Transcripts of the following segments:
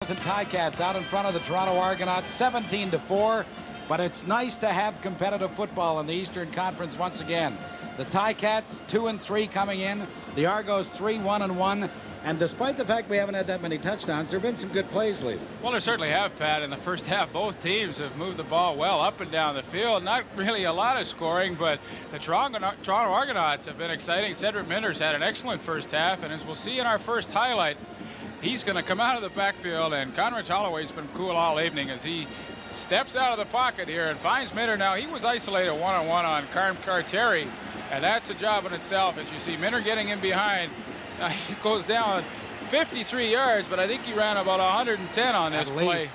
Hamilton Ticats out in front of the Toronto Argonauts 17-4. But it's nice to have competitive football in the Eastern Conference once again. The Ticats 2-3 coming in. The Argos 3-1-1. And despite the fact we haven't had that many touchdowns, there have been some good plays lately. Well, there certainly have, Pat. In the first half, both teams have moved the ball well up and down the field. Not really a lot of scoring, but the Toronto Argonauts have been exciting. Cedric Minders had an excellent first half, and as we'll see in our first highlight, he's going to come out of the backfield, and Conrad Holloway's been cool all evening as he steps out of the pocket here and finds Minter. Now, he was isolated one-on-one on Carm Carteri, and that's a job in itself. As you see, Minter getting in behind. He goes down 53 yards, but I think he ran about 110 on this play.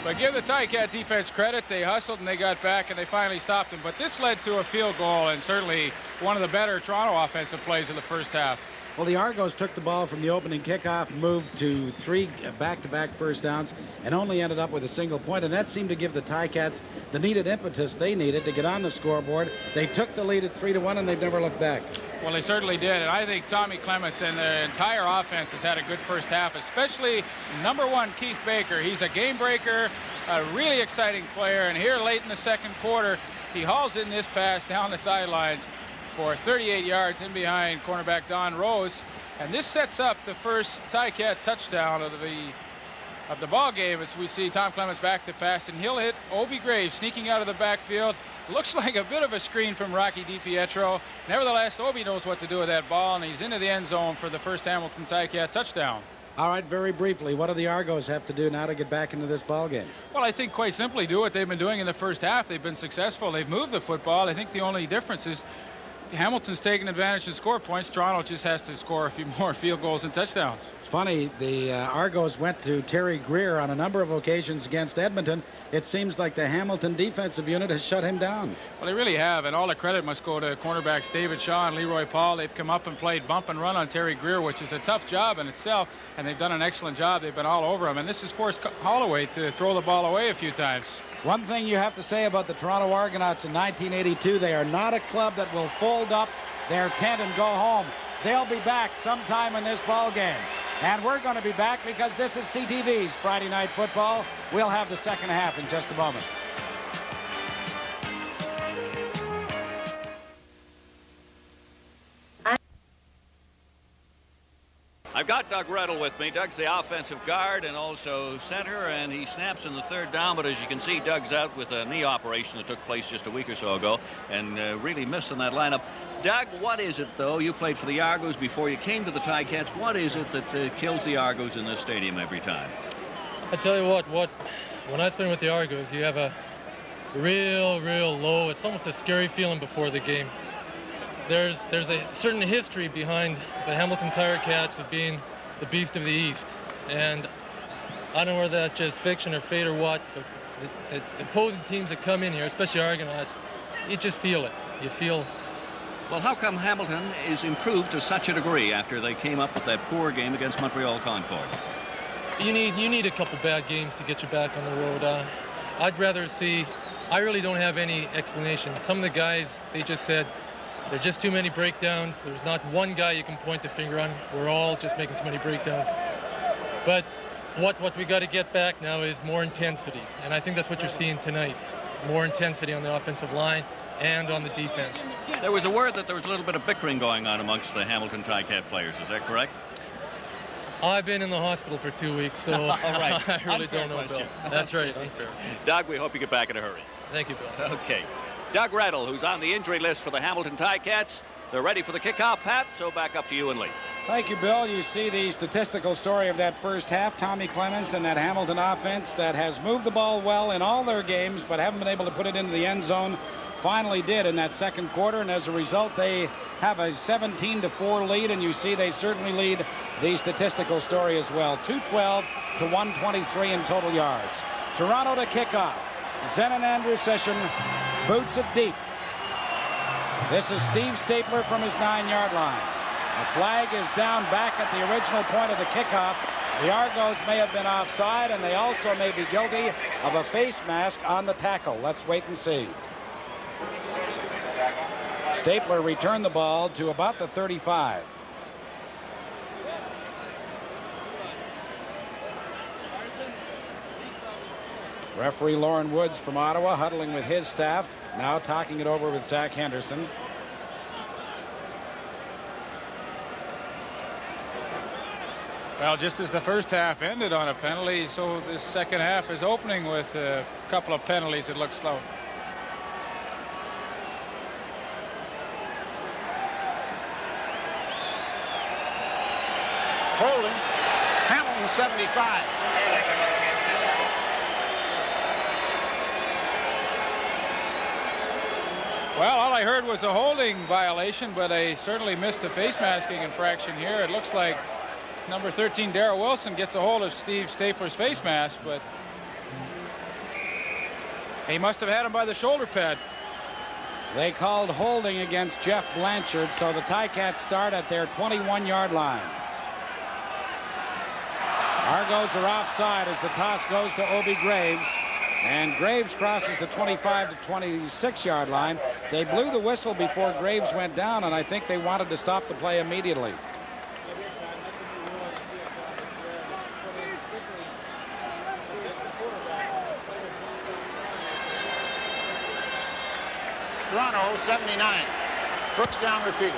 But give the Ticat defense credit. They hustled and they got back and they finally stopped him. But this led to a field goal and certainly one of the better Toronto offensive plays of the first half. Well, the Argos took the ball from the opening kickoff, moved to 3 back-to-back first downs, and only ended up with a single point. And that seemed to give the Ticats the needed impetus they needed to get on the scoreboard. They took the lead at 3-1, and they've never looked back. Well, they certainly did. And I think Tommy Clements and the entire offense has had a good first half, especially #1 Keith Baker. He's a game breaker, a really exciting player. And here late in the second quarter, he hauls in this pass down the sidelines for 38 yards in behind cornerback Don Rose, and this sets up the first Ticat touchdown of the ball game. As we see Tom Clements back to pass, and he'll hit Obi Graves sneaking out of the backfield. Looks like a bit of a screen from Rocky DiPietro. Nevertheless, Obi knows what to do with that ball, and he's into the end zone for the first Hamilton Ticat touchdown. All right, very briefly, what do the Argos have to do now to get back into this ball game? Well, I think quite simply do what they've been doing in the first half. They've been successful. They've moved the football. I think the only difference is Hamilton's taking advantage and score points. Toronto just has to score a few more field goals and touchdowns. It's funny, the Argos went to Terry Greer on a number of occasions against Edmonton. It seems like the Hamilton defensive unit has shut him down. Well, they really have, and all the credit must go to cornerbacks David Shaw and Leroy Paul. They've come up and played bump and run on Terry Greer, which is a tough job in itself, and they've done an excellent job. They've been all over him, and this has forced Holloway to throw the ball away a few times. One thing you have to say about the Toronto Argonauts in 1982, they are not a club that will fold up their tent and go home. They'll be back sometime in this ball game. And we're going to be back because this is CTV's Friday Night Football. We'll have the second half in just a moment. I've got Doug Rettel with me. Doug's the offensive guard and also center, and he snaps in the third down. But as you can see, Doug's out with a knee operation that took place just a week or so ago and really missed in that lineup. Doug, what is it, though? You played for the Argos before you came to the Ticats. What is it that kills the Argos in this stadium every time? I tell you what, when I've been with the Argos, you have a real low, it's almost a scary feeling before the game. There's a certain history behind the Hamilton Ticats of being the beast of the East. And I don't know whether that's just fiction or fate or what, but the opposing teams that come in here, especially Argonauts, you just feel it. You feel... Well, how come Hamilton is improved to such a degree after they came up with that poor game against Montreal Concord? You need a couple bad games to get you back on the road. I'd rather see... I really don't have any explanation. Some of the guys, they just said, there are just too many breakdowns. There's not one guy you can point the finger on. We're all just making too many breakdowns. But what we got to get back now is more intensity. And I think that's what you're seeing tonight. More intensity on the offensive line and on the defense. There was a word that there was a little bit of bickering going on amongst the Hamilton Ticat players. Is that correct? I've been in the hospital for 2 weeks, so all right. I really don't know, Bill. That's right, unfair. Doug, we hope you get back in a hurry. Thank you, Bill. Okay. Doug Rettel, who's on the injury list for the Hamilton Ticats. They're ready for the kickoff, Pat, so back up to you and Lee. Thank you, Bill. You see the statistical story of that first half. Tommy Clements and that Hamilton offense that has moved the ball well in all their games, but haven't been able to put it into the end zone. Finally did in that second quarter, and as a result, they have a 17-4 lead, and you see they certainly lead the statistical story as well. 212 to 123 in total yards. Toronto to kick off. Zenon Andruseshin boots it deep. This is Steve Stapler from his 9-yard line. The flag is down back at the original point of the kickoff. The Argos may have been offside, and they also may be guilty of a face mask on the tackle. Let's wait and see. Stapler returned the ball to about the 35. Referee Lauren Woods from Ottawa huddling with his staff, now talking it over with Zach Henderson. Well, just as the first half ended on a penalty, so this second half is opening with a couple of penalties. It looks slow. Holding. Hamilton 75. Well, all I heard was a holding violation, but they certainly missed a face masking infraction here. It looks like number 13, Darrell Wilson, gets a hold of Steve Stapler's face mask, but he must have had him by the shoulder pad. They called holding against Jeff Blanchard, so the Ticats start at their 21-yard line. Argos are offside as the toss goes to Obie Graves, and Graves crosses the 25 to 26-yard line. They blew the whistle before Graves went down, and I think they wanted to stop the play immediately. Toronto 79. First down repeated.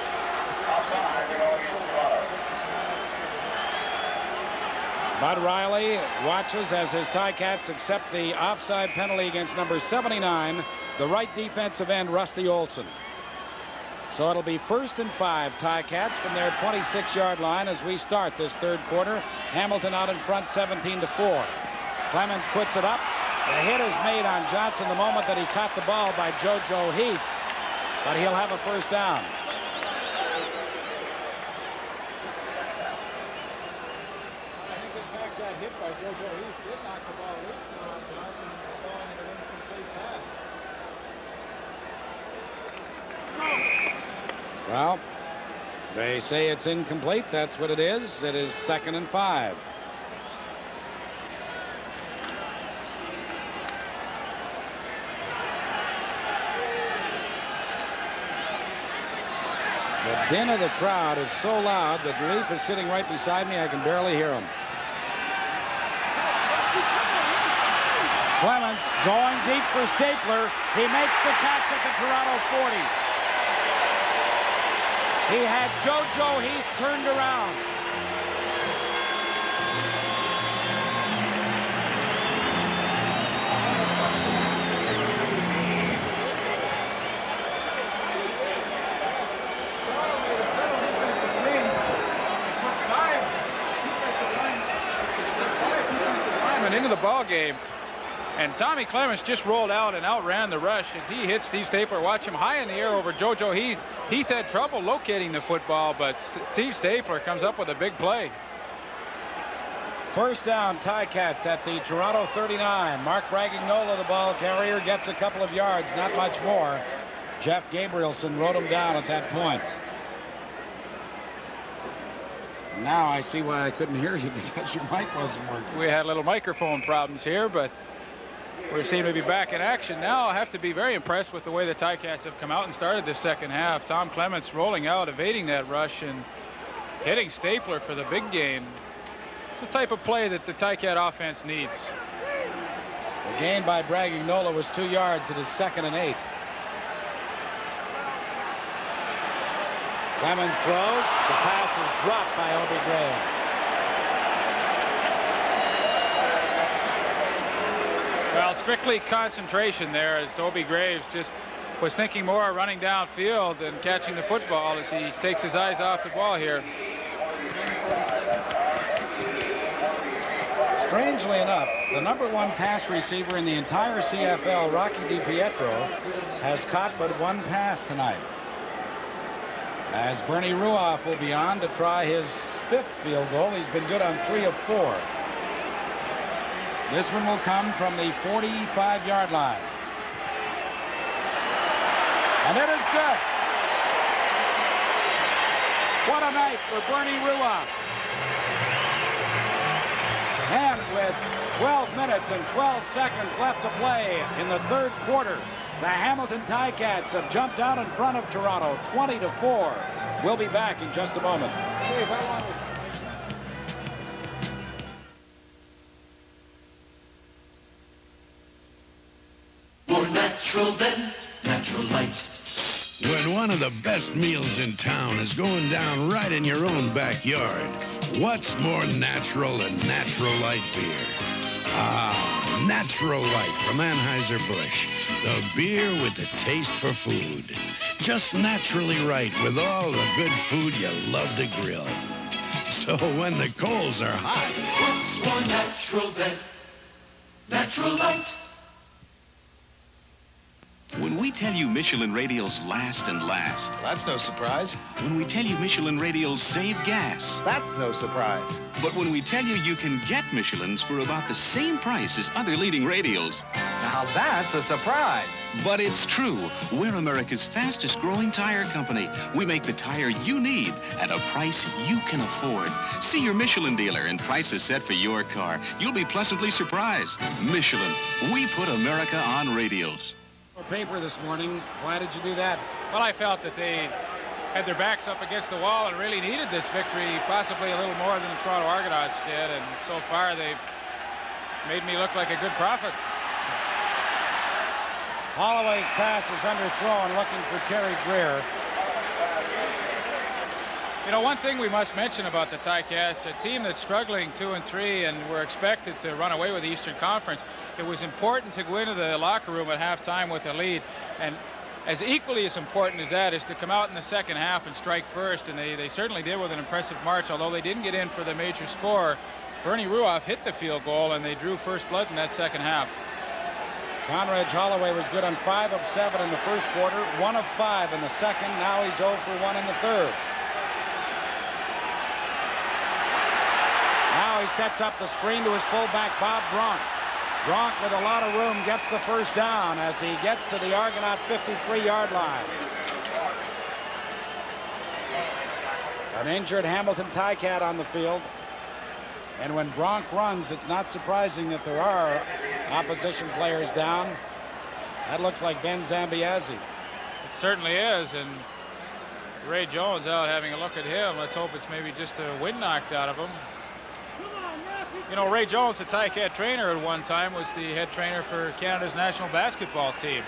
Bud Riley watches as his Ticats accept the offside penalty against number 79, the right defensive end, Rusty Olson. So it'll be 1st and 5 Ticats from their 26-yard line as we start this third quarter. Hamilton out in front 17-4. Clemens puts it up. The hit is made on Johnson the moment that he caught the ball by JoJo Heath, but he'll have a first down. Well, they say it's incomplete. That's what it is. It is 2nd and 5. The din of the crowd is so loud that Leaf is sitting right beside me. I can barely hear him. Clemens going deep for Stapler. He makes the catch at the Toronto 40. He had JoJo Heath turned around. Into the ball game, and Tommy Clemens just rolled out and outran the rush as he hit Steve Stapler. Watch him high in the air over JoJo Heath. Heath had trouble locating the football, but Steve Stapler comes up with a big play. First down, Ticats at the Toronto 39. Mark Bragignola, the ball carrier, gets a couple of yards, not much more. Jeff Gabrielson wrote him down at that point. Now I see why I couldn't hear you, because your mic wasn't working. We had little microphone problems here, but we seem to be back in action now. I have to be very impressed with the way the Ticats have come out and started this second half. Tom Clements rolling out, evading that rush, and hitting Stapler for the big gain. It's the type of play that the Ticat offense needs. The gain by Bragignola was 2 yards. It is 2nd and 8. Clemens throws. The pass is dropped by Obie Graves. Well, strictly concentration there, as Obie Graves just was thinking more running downfield than catching the football as he takes his eyes off the ball here. Strangely enough, the #1 pass receiver in the entire CFL, Rocky DiPietro, has caught but 1 pass tonight. As Bernie Ruoff will be on to try his 5th field goal. He's been good on 3 of 4. This one will come from the 45-yard line. And it is good. What a night for Bernie Ruoff. And with 12 minutes and 12 seconds left to play in the third quarter, the Hamilton Ticats have jumped out in front of Toronto 20-4. We'll be back in just a moment. natural then, natural light. When one of the best meals in town is going down right in your own backyard, what's more natural than Natural Light beer? Ah, Natural Light from Anheuser-Busch. The beer with the taste for food. Just naturally right with all the good food you love to grill. So when the coals are hot... What's more natural than Natural Light? When we tell you Michelin radials last and last. That's no surprise. When we tell you Michelin radials save gas. That's no surprise. But when we tell you you can get Michelins for about the same price as other leading radials. Now that's a surprise. But it's true. We're America's fastest growing tire company. We make the tire you need at a price you can afford. See your Michelin dealer and prices set for your car. You'll be pleasantly surprised. Michelin, we put America on radials. Paper this morning. Why did you do that? Well, I felt that they had their backs up against the wall and really needed this victory, possibly a little more than the Toronto Argonauts did, and so far they've made me look like a good prophet. Holloway's pass is underthrown, looking for Terry Greer. You know, one thing we must mention about the Ticats, a team that's struggling 2-3 and we're expected to run away with the Eastern Conference. It was important to go into the locker room at halftime with a lead, and as equally as important as that is to come out in the second half and strike first, and they certainly did with an impressive march, although they didn't get in for the major score. Bernie Ruoff hit the field goal, and they drew first blood in that second half. Conrad Holloway was good on 5 of 7 in the first quarter, 1 of 5 in the second. Now he's 0 for 1 in the third. Now he sets up the screen to his fullback, Bob Bronk. Bronk, with a lot of room, gets the first down as he gets to the Argonaut 53-yard line. An injured Hamilton Ticat on the field. And when Bronk runs, it's not surprising that there are opposition players down. That looks like Ben Zambiazzi. It certainly is, and Ray Jones out having a look at him. Let's hope it's maybe just a wind knocked out of him. You know, Ray Jones, the Ticat trainer at one time, was the head trainer for Canada's national basketball team.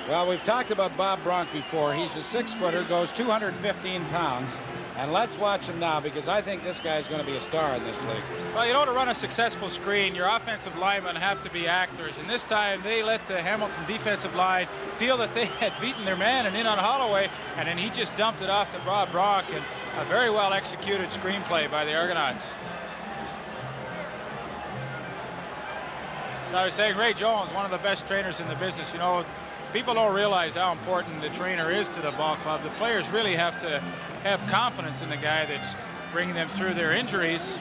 Well, we've talked about Bob Bronk before. He's a 6-footer, goes 215 pounds. And let's watch him now, because I think this guy's going to be a star in this league. Well, you know, to run a successful screen, your offensive linemen have to be actors. And this time, they let the Hamilton defensive line feel that they had beaten their man and in on Holloway. And then he just dumped it off to Bob Bronk. And a very well executed screenplay by the Argonauts. I was saying, Ray Jones, one of the best trainers in the business. You know, people don't realize how important the trainer is to the ball club. The players really have to have confidence in the guy that's bringing them through their injuries.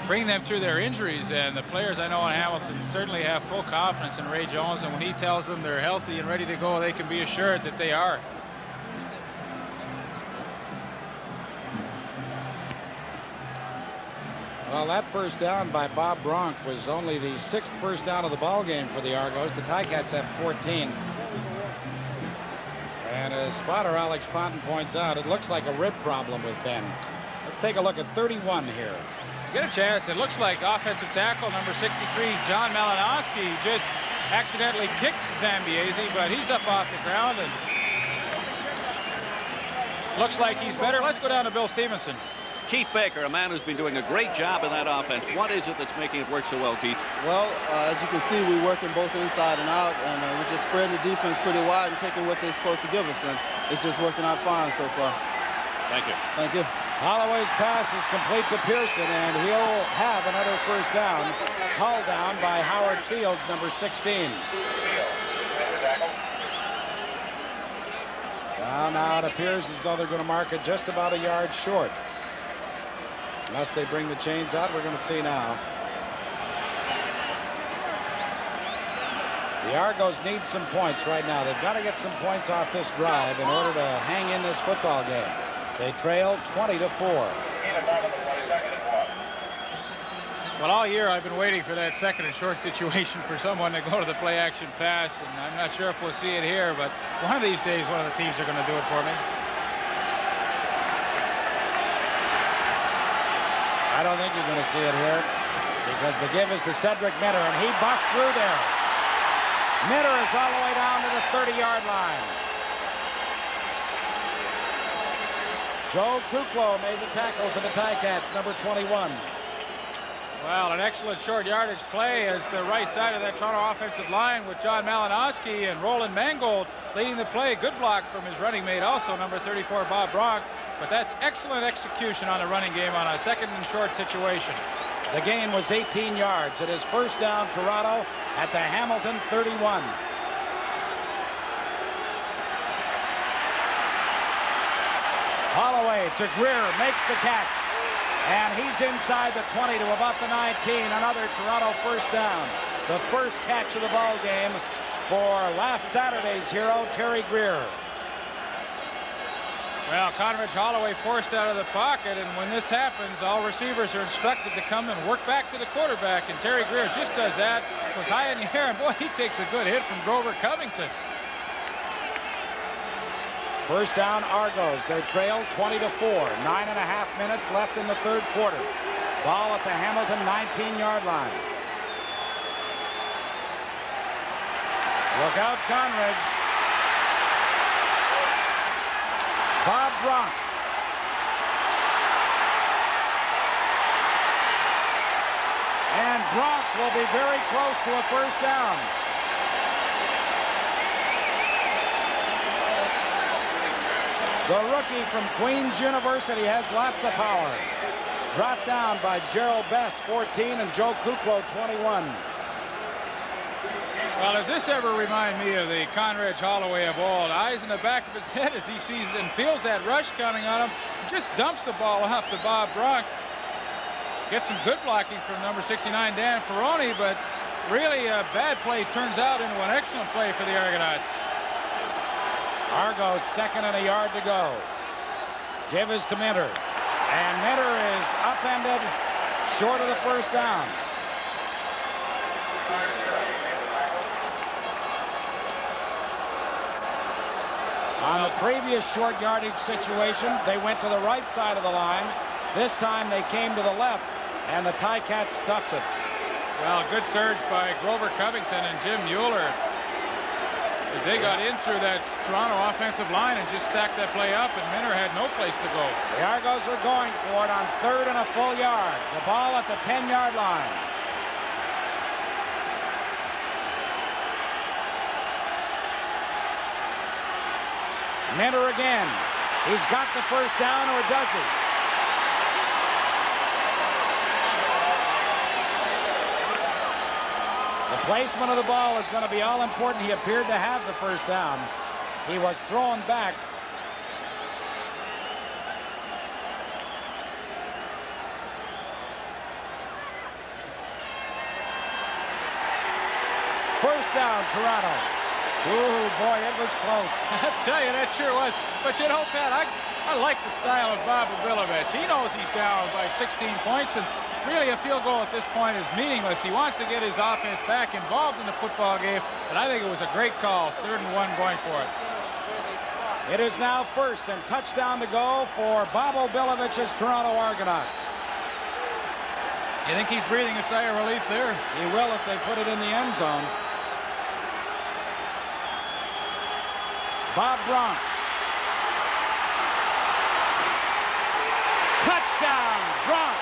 And the players I know in Hamilton certainly have full confidence in Ray Jones. And when he tells them they're healthy and ready to go, they can be assured that they are. Well, that first down by Bob Bronk was only the 6th first down of the ball game for the Argos. The Ticats have 14. And as spotter Alex Ponton points out, it looks like a rib problem with Ben. Let's take a look at 31 here. Get a chance. It looks like offensive tackle number 63, John Malinowski, just accidentally kicks Zambiazzi, but he's up off the ground and looks like he's better. Let's go down to Bill Stevenson. Keith Baker, a man who's been doing a great job in that offense. What is it that's making it work so well, Keith? Well, as you can see, we're working both inside and out, and we're just spreading the defense pretty wide and taking what they're supposed to give us, and it's just working out fine so far. Thank you. Thank you. Holloway's pass is complete to Pearson, and he'll have another first down. Hauled down by Howard Fields, number 16. Now it appears as though they're going to mark it just about a yard short. Unless they bring the chains out, we're going to see now. The Argos need some points right now. They've got to get some points off this drive in order to hang in this football game. They trail 20-4. Well, all year I've been waiting for that second and short situation for someone to go to the play action pass, and I'm not sure if we'll see it here, but one of these days one of the teams are going to do it for me. I don't think you're going to see it here because the give is to Cedric Minter, and he busts through there. Minter is all the way down to the 30-yard line. Joe Kuklo made the tackle for the Ticats, number 21. Well, an excellent short yardage play as the right side of that Toronto offensive line with John Malinowski and Roland Mangold leading the play. Good block from his running mate, also number 34, Bob Bronk. But that's excellent execution on the running game on a second and short situation. The gain was 18 yards. It is first down, Toronto at the Hamilton 31. Holloway to Greer, makes the catch. And he's inside the 20 to about the 19. Another Toronto first down. The first catch of the ball game for last Saturday's hero, Terry Greer. Well, Conridge Holloway forced out of the pocket, and when this happens, all receivers are instructed to come and work back to the quarterback, and Terry Greer just does that. Was high in the air, and boy, he takes a good hit from Grover Covington. First down, Argos. They trail 20-4. 9.5 minutes left in the third quarter. Ball at the Hamilton 19-yard line. Look out, Conridge. Bob Bronk. And Bronk will be very close to a first down. The rookie from Queens University has lots of power. Brought down by Gerald Best, 14, and Joe Kuklo, 21. Well, does this ever remind me of the Conridge Holloway of old? Eyes in the back of his head as he sees and feels that rush coming on him. Just dumps the ball off to Bob Bronk. Gets some good blocking from number 69, Dan Ferroni, but really a bad play turns out into an excellent play for the Argonauts. Argos, second and a yard to go. Give is to Minter. And Minter is upended short of the first down. On the previous short yardage situation, they went to the right side of the line. This time they came to the left, and the Ticats stuffed it. Well, good surge by Grover Covington and Jim Mueller as they got in through that Toronto offensive line and just stacked that play up, and Minter had no place to go. The Argos are going for it on third and a full yard. The ball at the 10-yard line. Minter again. He's got the first down, or does he? The placement of the ball is going to be all important. He appeared to have the first down. He was thrown back. First down, Toronto. Ooh, boy, it was close. I tell you, that sure was. But you know, Pat, I like the style of Bob Obilovich. He knows he's down by 16 points, and really a field goal at this point is meaningless. He wants to get his offense back involved in the football game, and I think it was a great call. 3rd and 1 going for it. It is now first and touchdown to go for Bob Obilovich's Toronto Argonauts. You think he's breathing a sigh of relief there? He will if they put it in the end zone. Bob Bronk. Touchdown, Bronk.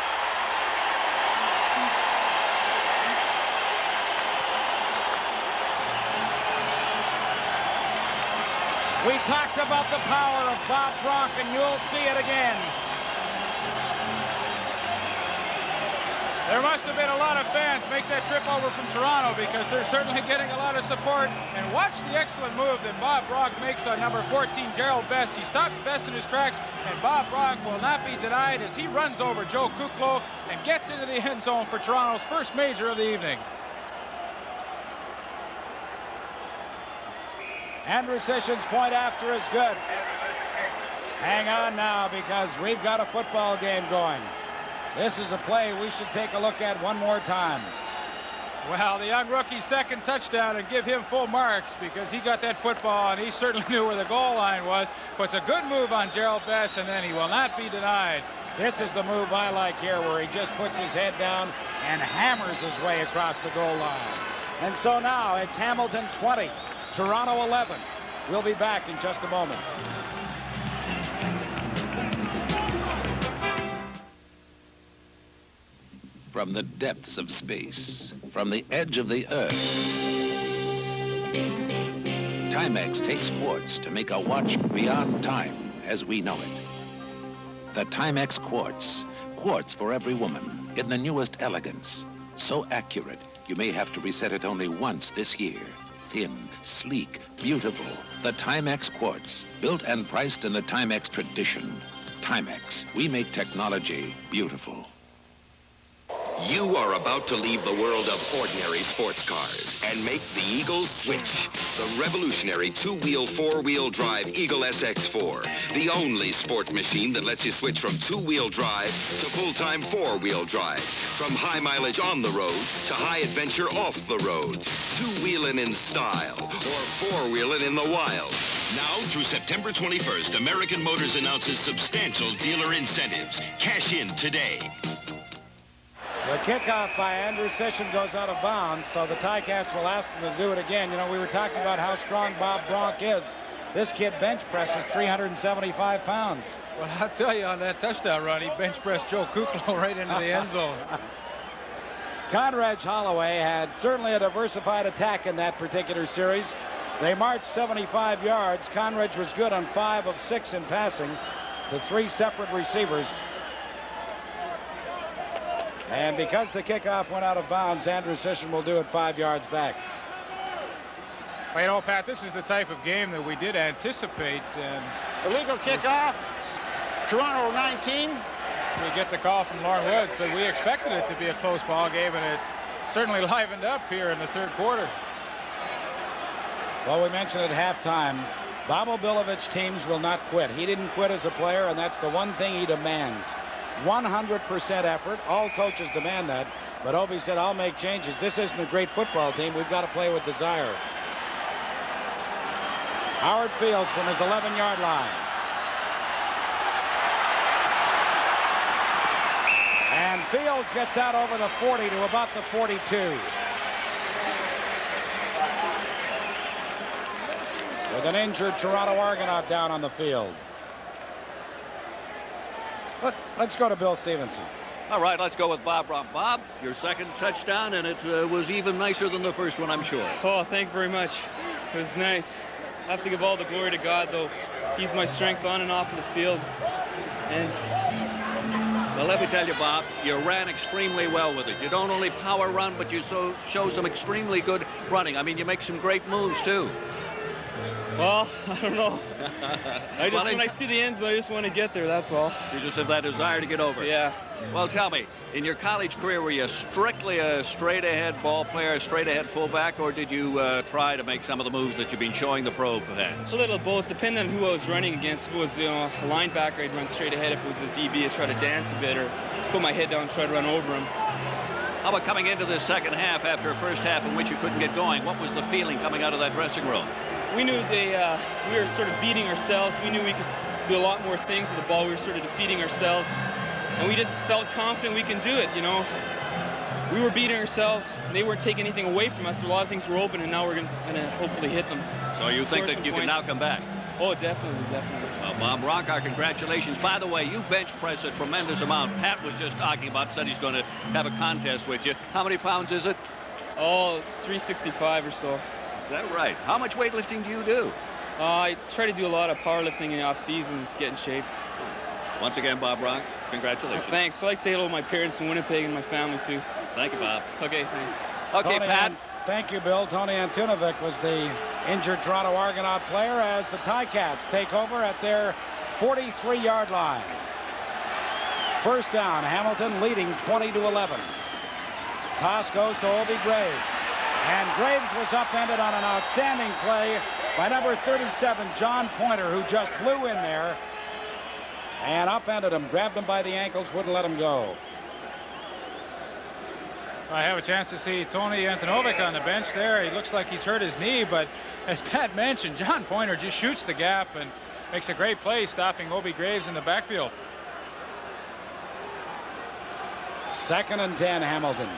We talked about the power of Bob Bronk, and you'll see it again. There must have been a lot of fans make that trip over from Toronto, because they're certainly getting a lot of support. And watch the excellent move that Bob Bronk makes on number 14, Gerald Best. He stops Best in his tracks, and Bob Bronk will not be denied as he runs over Joe Kuklo and gets into the end zone for Toronto's first major of the evening. Andrew Sission's point after is good. Hang on now, because we've got a football game going. This is a play we should take a look at one more time. Well, the young rookie's second touchdown, and give him full marks, because he got that football and he certainly knew where the goal line was. But it's a good move on Gerald Best, and then he will not be denied. This is the move I like here, where he just puts his head down and hammers his way across the goal line. And so now it's Hamilton 20, Toronto 11. We'll be back in just a moment. From the depths of space, from the edge of the earth, Timex takes quartz to make a watch beyond time as we know it. The Timex Quartz. Quartz for every woman in the newest elegance. So accurate, you may have to reset it only once this year. Thin, sleek, beautiful. The Timex Quartz, built and priced in the Timex tradition. Timex, we make technology beautiful. You are about to leave the world of ordinary sports cars and make the Eagle switch. The revolutionary two-wheel, four-wheel drive Eagle SX4. The only sport machine that lets you switch from two-wheel drive to full-time four-wheel drive. From high mileage on the road to high adventure off the road. Two-wheeling in style or four-wheeling in the wild. Now through September 21st, American Motors announces substantial dealer incentives. Cash in today. The kickoff by Andrew Sisson goes out of bounds, so the Ticats will ask him to do it again. You know, we were talking about how strong Bob Bronk is. This kid bench presses 375 pounds. Well, I'll tell you, on that touchdown run, he bench pressed Joe Kuklo right into the end zone. Conrad Holloway had certainly a diversified attack in that particular series. They marched 75 yards. Conrad was good on 5 of 6 in passing to 3 separate receivers. And because the kickoff went out of bounds, Andrew Sisson will do it 5 yards back. Well, you know, Pat, this is the type of game that we did anticipate. Illegal kickoff. Toronto 19. We get the call from Lauren Woods, but we expected it to be a close ball game, and it's certainly livened up here in the third quarter. Well, we mentioned at halftime, Bobo Bilovich teams will not quit. He didn't quit as a player, and that's the one thing he demands. 100% effort. All coaches demand that. But Obi said, I'll make changes. This isn't a great football team. We've got to play with desire. Howard Fields from his 11-yard line. And Fields gets out over the 40 to about the 42. With an injured Toronto Argonaut down on the field. Let's go to Bill Stevenson. All right, let's go with Bob Bronk. Bob, your second touchdown, and it was even nicer than the first one, I'm sure. Oh, thank you very much. It was nice. I have to give all the glory to God, though. He's my strength on and off of the field. And well, let me tell you, Bob, you ran extremely well with it. You don't only power run, but you show some extremely good running. I mean, you make some great moves, too. Well, I don't know. When I see the end zone, I just want to get there, that's all. You just have that desire to get over. Yeah. Well, tell me, in your college career, were you strictly a straight-ahead ball player, a straight-ahead fullback, or did you try to make some of the moves that you've been showing the pro fans? A little of both, depending on who I was running against. If it was, a linebacker, I'd run straight ahead. If it was a DB, I'd try to dance a bit or put my head down and try to run over him. How about coming into this second half after a first half in which you couldn't get going? What was the feeling coming out of that dressing room? We knew we were sort of beating ourselves. We knew we could do a lot more things with the ball. We were sort of defeating ourselves. And we just felt confident we can do it, We were beating ourselves. They weren't taking anything away from us. A lot of things were open, and now we're going to hopefully hit them. So you think that you can now come back? Oh, definitely. Well, Bob Bronk, our congratulations. By the way, you bench press a tremendous amount. Pat was just talking about, said he's going to have a contest with you. How many pounds is it? Oh, 365 or so. Is that right? How much weightlifting do you do? I try to do a lot of powerlifting in the off-season, get in shape. Once again, Bob Bronk, congratulations. Thanks. I'd like to say hello to my parents in Winnipeg and my family, too. Thank you, Bob. Okay, thanks. Okay, Pat. Thank you, Bill. Tony Antunovic was the injured Toronto Argonaut player as the Ticats take over at their 43-yard line. First down, Hamilton leading 20-11. Toss goes to Obi Graves. And Graves was upended on an outstanding play by number 37, John Pointer, who just flew in there and upended him, grabbed him by the ankles, wouldn't let him go. I have a chance to see Tony Antunovic on the bench there. He looks like he's hurt his knee, but as Pat mentioned, John Pointer just shoots the gap and makes a great play, stopping Obi Graves in the backfield. 2nd and 10, Hamilton.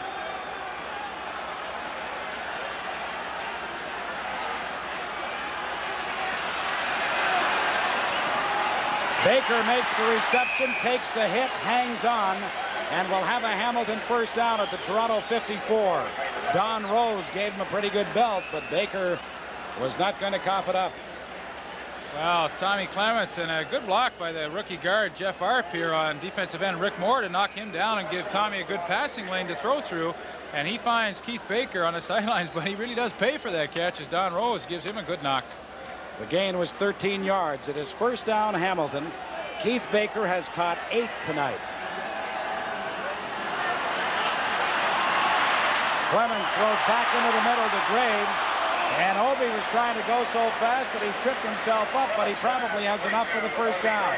Baker makes the reception, takes the hit, hangs on, and will have a Hamilton first down at the Toronto 54. Don Rose gave him a pretty good belt, but Baker was not going to cough it up. Well, Tommy Clements, and a good block by the rookie guard Jeff Arp here on defensive end Rick Moore to knock him down and give Tommy a good passing lane to throw through. And he finds Keith Baker on the sidelines, but he really does pay for that catch as Don Rose gives him a good knock. The gain was 13 yards. It is first down Hamilton. Keith Baker has caught 8 tonight. Clemens throws back into the middle to Graves. And Obi was trying to go so fast that he tripped himself up, but he probably has enough for the first down.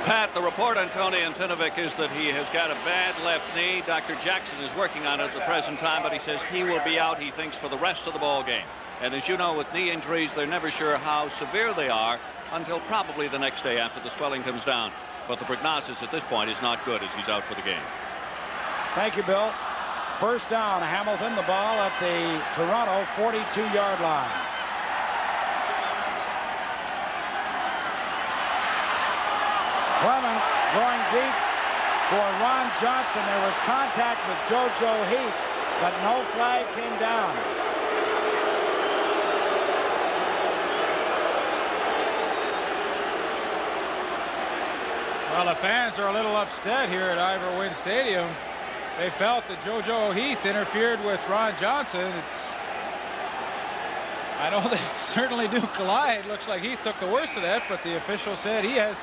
Pat, the report on Tony Antinovic is that he has got a bad left knee. Dr. Jackson is working on it at the present time, but he says he will be out, he thinks, for the rest of the ball game. And as you know, with knee injuries, they're never sure how severe they are until probably the next day after the swelling comes down. But the prognosis at this point is not good as he's out for the game. Thank you, Bill. First down, Hamilton, the ball at the Toronto 42-yard line. Clements going deep for Ron Johnson. There was contact with JoJo Heath, but no flag came down. Well, the fans are a little upset here at Ivor Wynne Stadium. They felt that JoJo Heath interfered with Ron Johnson. I know they certainly do collide. Looks like Heath took the worst of that, but the official said he has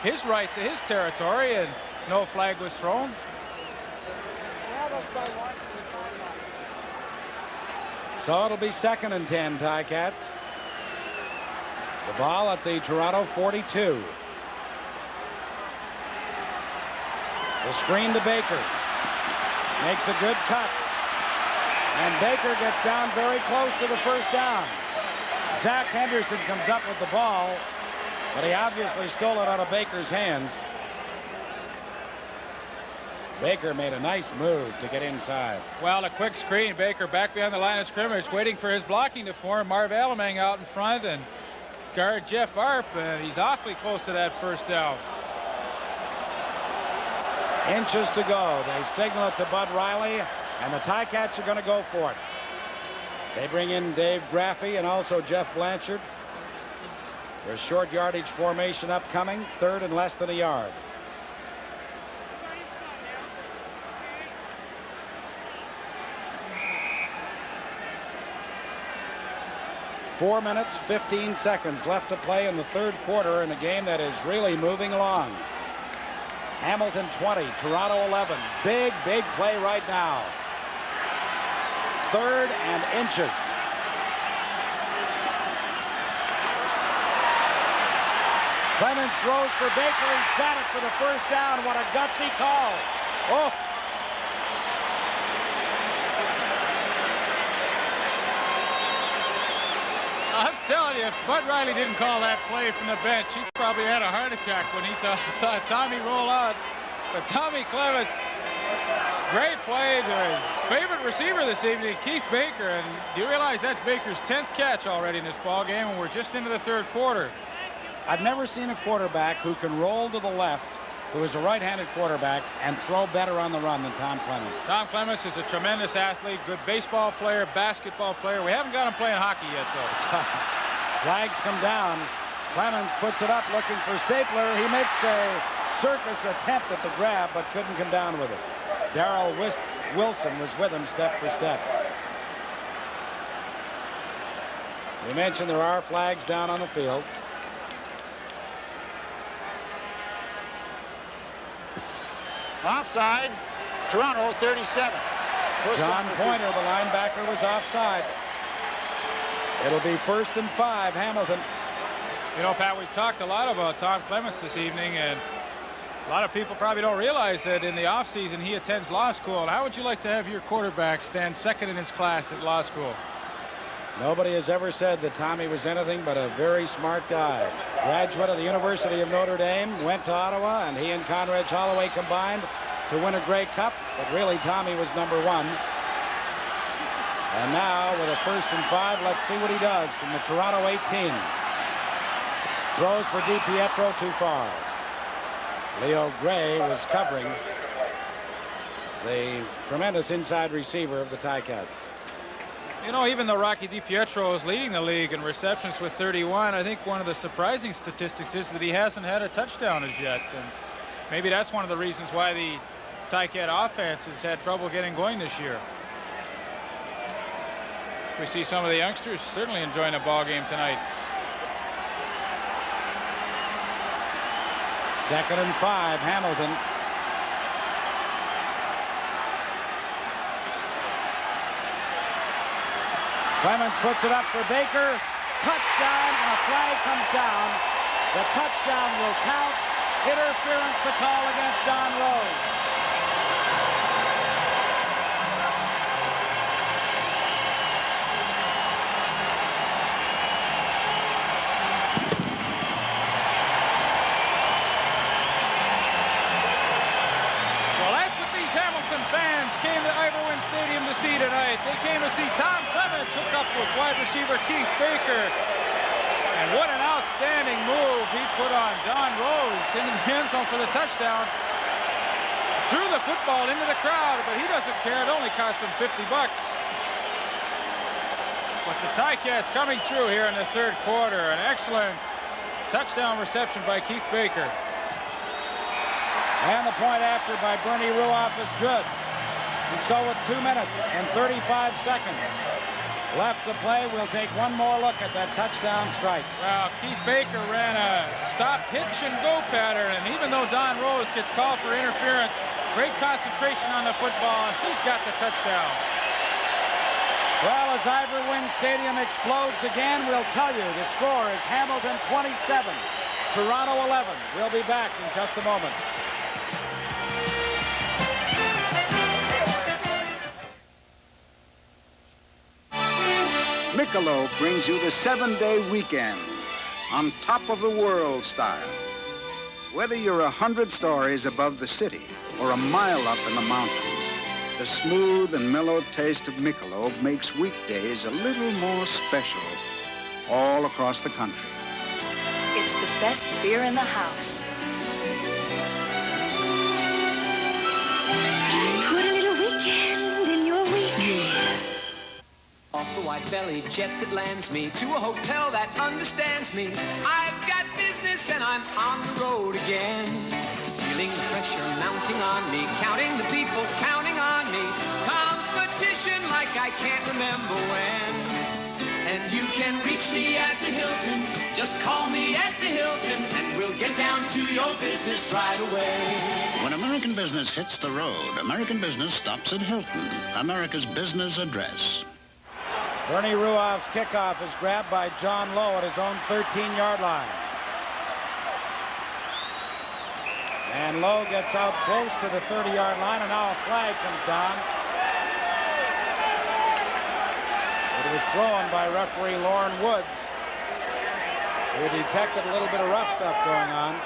his right to his territory, and no flag was thrown. So it'll be 2nd and 10, Ticats. The ball at the Toronto 42. The screen to Baker. Makes a good cut. And Baker gets down very close to the first down. Zach Henderson comes up with the ball, but he obviously stole it out of Baker's hands. Baker made a nice move to get inside. Well, a quick screen. Baker back behind the line of scrimmage, waiting for his blocking to form. Marv Alamang out in front, and guard Jeff Arp, he's awfully close to that first down. Inches to go. They signal it to Bud Riley, and the Ticats are going to go for it. They bring in Dave Graffey and also Jeff Blanchard. There's short yardage formation upcoming, 3rd and less than a yard. Four minutes, 15 seconds left to play in the 3rd quarter in a game that is really moving along. Hamilton 20, Toronto 11. Big, big play right now. 3rd and inches. Clemens throws for Baker. He's got it for the first down. What a gutsy call. Oh. I'm telling you, if Bud Riley didn't call that play from the bench, he probably had a heart attack when he saw Tommy roll out. But Tommy Clements, great play to his favorite receiver this evening, Keith Baker. And do you realize that's Baker's 10th catch already in this ball game, and we're just into the 3rd quarter. I've never seen a quarterback who can roll to the left, who is a right-handed quarterback, and throw better on the run than Tom Clements. Tom Clements is a tremendous athlete, good baseball player, basketball player. We haven't got him playing hockey yet, though. Flags come down. Clemens puts it up looking for Stapler. He makes a circus attempt at the grab, but couldn't come down with it. Darrell Wilson was with him step for step. We mentioned there are flags down on the field. Offside, Toronto 37. John Pointer, the linebacker, was offside. It'll be 1st and 5, Hamilton. You know, Pat, we've talked a lot about Tom Clements this evening, and a lot of people probably don't realize that in the offseason he attends law school. And how would you like to have your quarterback stand 2nd in his class at law school? Nobody has ever said that Tommy was anything but a very smart guy. Graduate of the University of Notre Dame, went to Ottawa, and he and Conrad Holloway combined to win a Grey Cup, but really Tommy was #1. And now with a 1st and 5, let's see what he does from the Toronto 18. throws for DiPietro too far. Leo Gray was covering the tremendous inside receiver of the Ticats. You know, even though Rocky DiPietro is leading the league in receptions with 31, I think one of the surprising statistics is that he hasn't had a touchdown as yet. And maybe that's one of the reasons why the Ticat offense has had trouble getting going this year. We see some of the youngsters certainly enjoying a ball game tonight. 2nd and 5, Hamilton. Clemens puts it up for Baker. Touchdown, and a flag comes down. The touchdown will count. Interference the call against Don Rose. Fans came to Ivor Wynne Stadium to see tonight. They came to see Tom Clements hook up with wide receiver Keith Baker. And what an outstanding move he put on Don Rose into the end zone for the touchdown. Threw the football into the crowd, but he doesn't care. It only cost him 50 bucks. But the Ticats coming through here in the 3rd quarter. An excellent touchdown reception by Keith Baker. And the point after by Bernie Ruoff is good. And so with 2 minutes and 35 seconds left to play, we'll take one more look at that touchdown strike. Well, Keith Baker ran a stop, pitch, and go pattern. And even though Don Rose gets called for interference, great concentration on the football, and he's got the touchdown. Well, as Ivor Wynne Stadium explodes again, we'll tell you the score is Hamilton 27, Toronto 11. We'll be back in just a moment. Michelob brings you the 7-day weekend on top of the world style. Whether you're 100 stories above the city or a mile up in the mountains, the smooth and mellow taste of Michelob makes weekdays a little more special all across the country. It's the best beer in the house. Put a little weekend in your weekend. Off the white-bellied jet that lands me to a hotel that understands me. I've got business and I'm on the road again. Feeling the pressure mounting on me, counting the people counting on me. Competition like I can't remember when. And you can reach me at the Hilton. Just call me at the Hilton and we'll get down to your business right away. When American business hits the road, American business stops at Hilton, America's business address. Bernie Ruoff's kickoff is grabbed by John Lowe at his own 13-yard line. And Lowe gets out close to the 30-yard line, and now a flag comes down. It was thrown by referee Lauren Woods, who detected a little bit of rough stuff going on.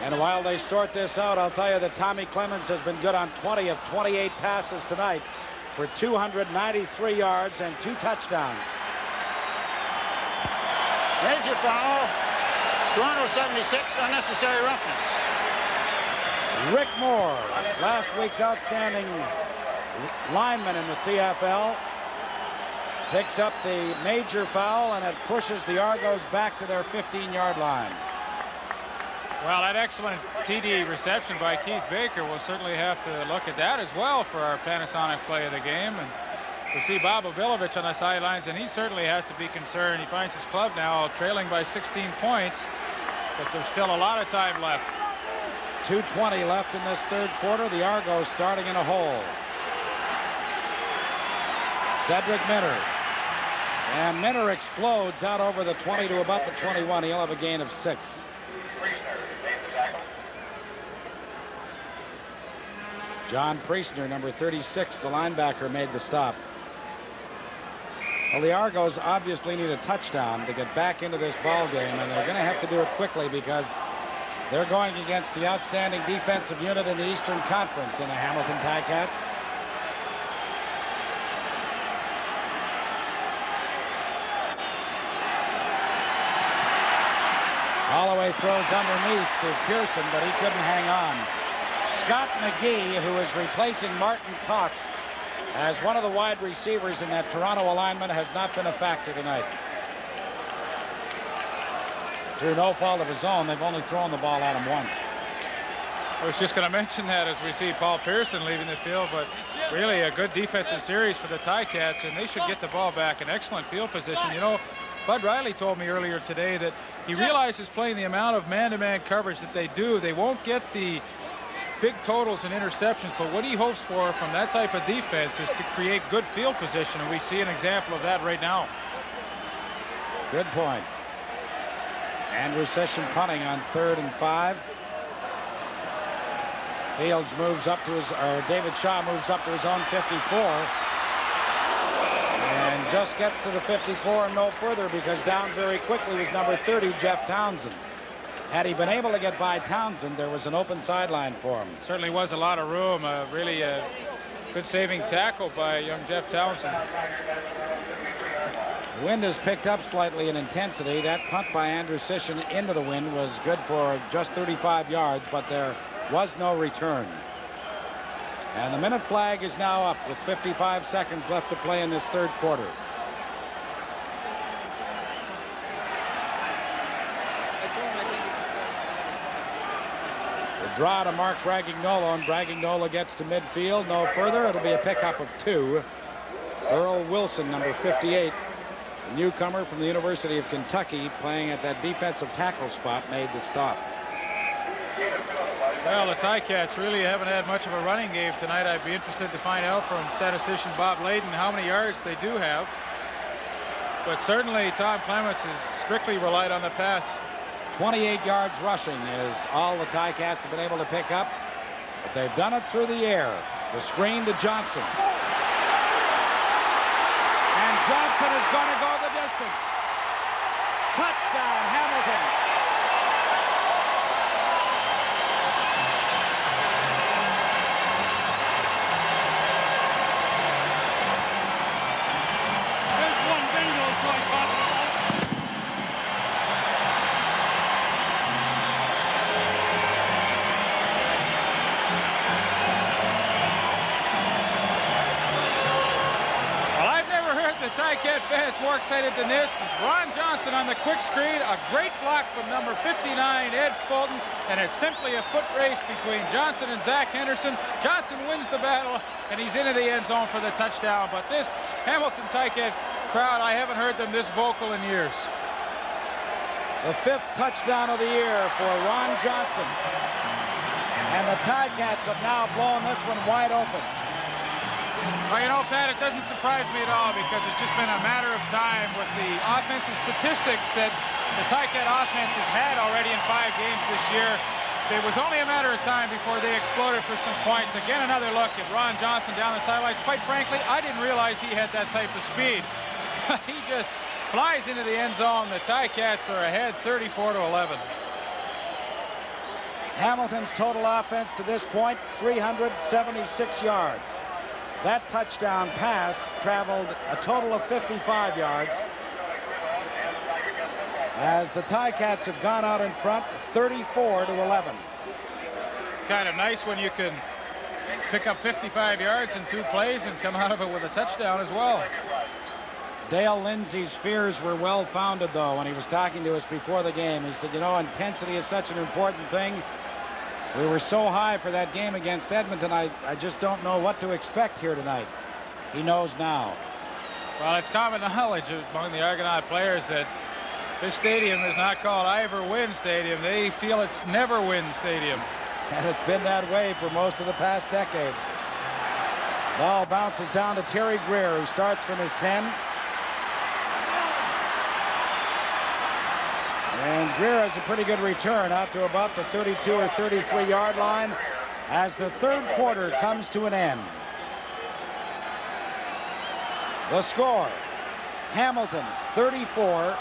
And while they sort this out, I'll tell you that Tommy Clemens has been good on 20 of 28 passes tonight for 293 yards and 2 touchdowns. Major foul. Toronto 76, unnecessary roughness. Rick Moore, last week's outstanding lineman in the CFL, picks up the major foul, and it pushes the Argos back to their 15-yard line. Well, that excellent TD reception by Keith Baker, we'll certainly have to look at that as well for our Panasonic play of the game. And we see Bob Obilovich on the sidelines, and he certainly has to be concerned. He finds his club now trailing by 16 points, but there's still a lot of time left. 2:20 left in this 3rd quarter. The Argos starting in a hole. Cedric Minter. And Minter explodes out over the 20 to about the 21. He'll have a gain of 6. John Priestner, number 36, the linebacker, made the stop. Well, the Argos obviously need a touchdown to get back into this ball game, and they're going to have to do it quickly because they're going against the outstanding defensive unit in the Eastern Conference in the Hamilton Ticats. Holloway throws underneath to Pearson, but he couldn't hang on. Scott McGee, who is replacing Martin Cox as one of the wide receivers in that Toronto alignment, has not been a factor tonight. Through no fault of his own, they've only thrown the ball at him once. I was just going to mention that as we see Paul Pearson leaving the field, but really a good defensive series for the Ticats, and they should get the ball back in excellent field position. You know, Bud Riley told me earlier today that he realizes playing the amount of man-to-man coverage that they do, they won't get the big totals and interceptions, but what he hopes for from that type of defense is to create good field position, and we see an example of that right now. Good point. Andrew Session punting on 3rd and 5. Fields moves up to his, or David Shaw moves up to his own 54. And just gets to the 54 and no further, because down very quickly was number 30, Jeff Townsend. Had he been able to get by Townsend, there was an open sideline for him. Certainly was a lot of room. Really a good saving tackle by young Jeff Townsend. The wind has picked up slightly in intensity. That punt by Andrew Sisson into the wind was good for just 35 yards, but there was no return. And the minute flag is now up with 55 seconds left to play in this third quarter. The draw to Mark Bragignola, and Bragignola gets to midfield. No further. It'll be a pickup of 2. Earl Wilson, number 58, a newcomer from the University of Kentucky, playing at that defensive tackle spot, made the stop. Well, the Ticats really haven't had much of a running game tonight. I'd be interested to find out from statistician Bob Layden how many yards they do have. But certainly Tom Clements has strictly relied on the pass. 28 yards rushing is all the Ticats have been able to pick up, but they've done it through the air. The screen to Johnson. And Johnson is going to go the distance. Touchdown, Hamilton. Ticat fans more excited than this is Ron Johnson on the quick screen. A great block from number 59, Ed Fulton, and it's simply a foot race between Johnson and Zach Henderson. Johnson wins the battle, and he's into the end zone for the touchdown. But this Hamilton Ticat crowd, I haven't heard them this vocal in years. The 5th touchdown of the year for Ron Johnson. And the Ticats have now blown this one wide open. Well, you know, Pat, it doesn't surprise me at all, because it's just been a matter of time with the offensive statistics that the Ticat offense has had already in 5 games this year. It was only a matter of time before they exploded for some points. Again, another look at Ron Johnson down the sidelines. Quite frankly, I didn't realize he had that type of speed. He just flies into the end zone. The Ticats are ahead 34-11. Hamilton's total offense to this point, 376 yards. That touchdown pass traveled a total of 55 yards, as the Ticats have gone out in front 34-11. Kind of nice when you can pick up 55 yards in 2 plays and come out of it with a touchdown as well. Dale Lindsay's fears were well founded, though, when he was talking to us before the game. He said, you know, intensity is such an important thing. We were so high for that game against Edmonton, I just don't know what to expect here tonight. He knows now. Well, it's common knowledge among the Argonaut players that this stadium is not called Ivor Wynne Stadium. They feel it's Never Win Stadium. And it's been that way for most of the past decade. Ball bounces down to Terry Greer, who starts from his 10. And Greer has a pretty good return out to about the 32 or 33 yard line as the third quarter comes to an end. The score, Hamilton 34,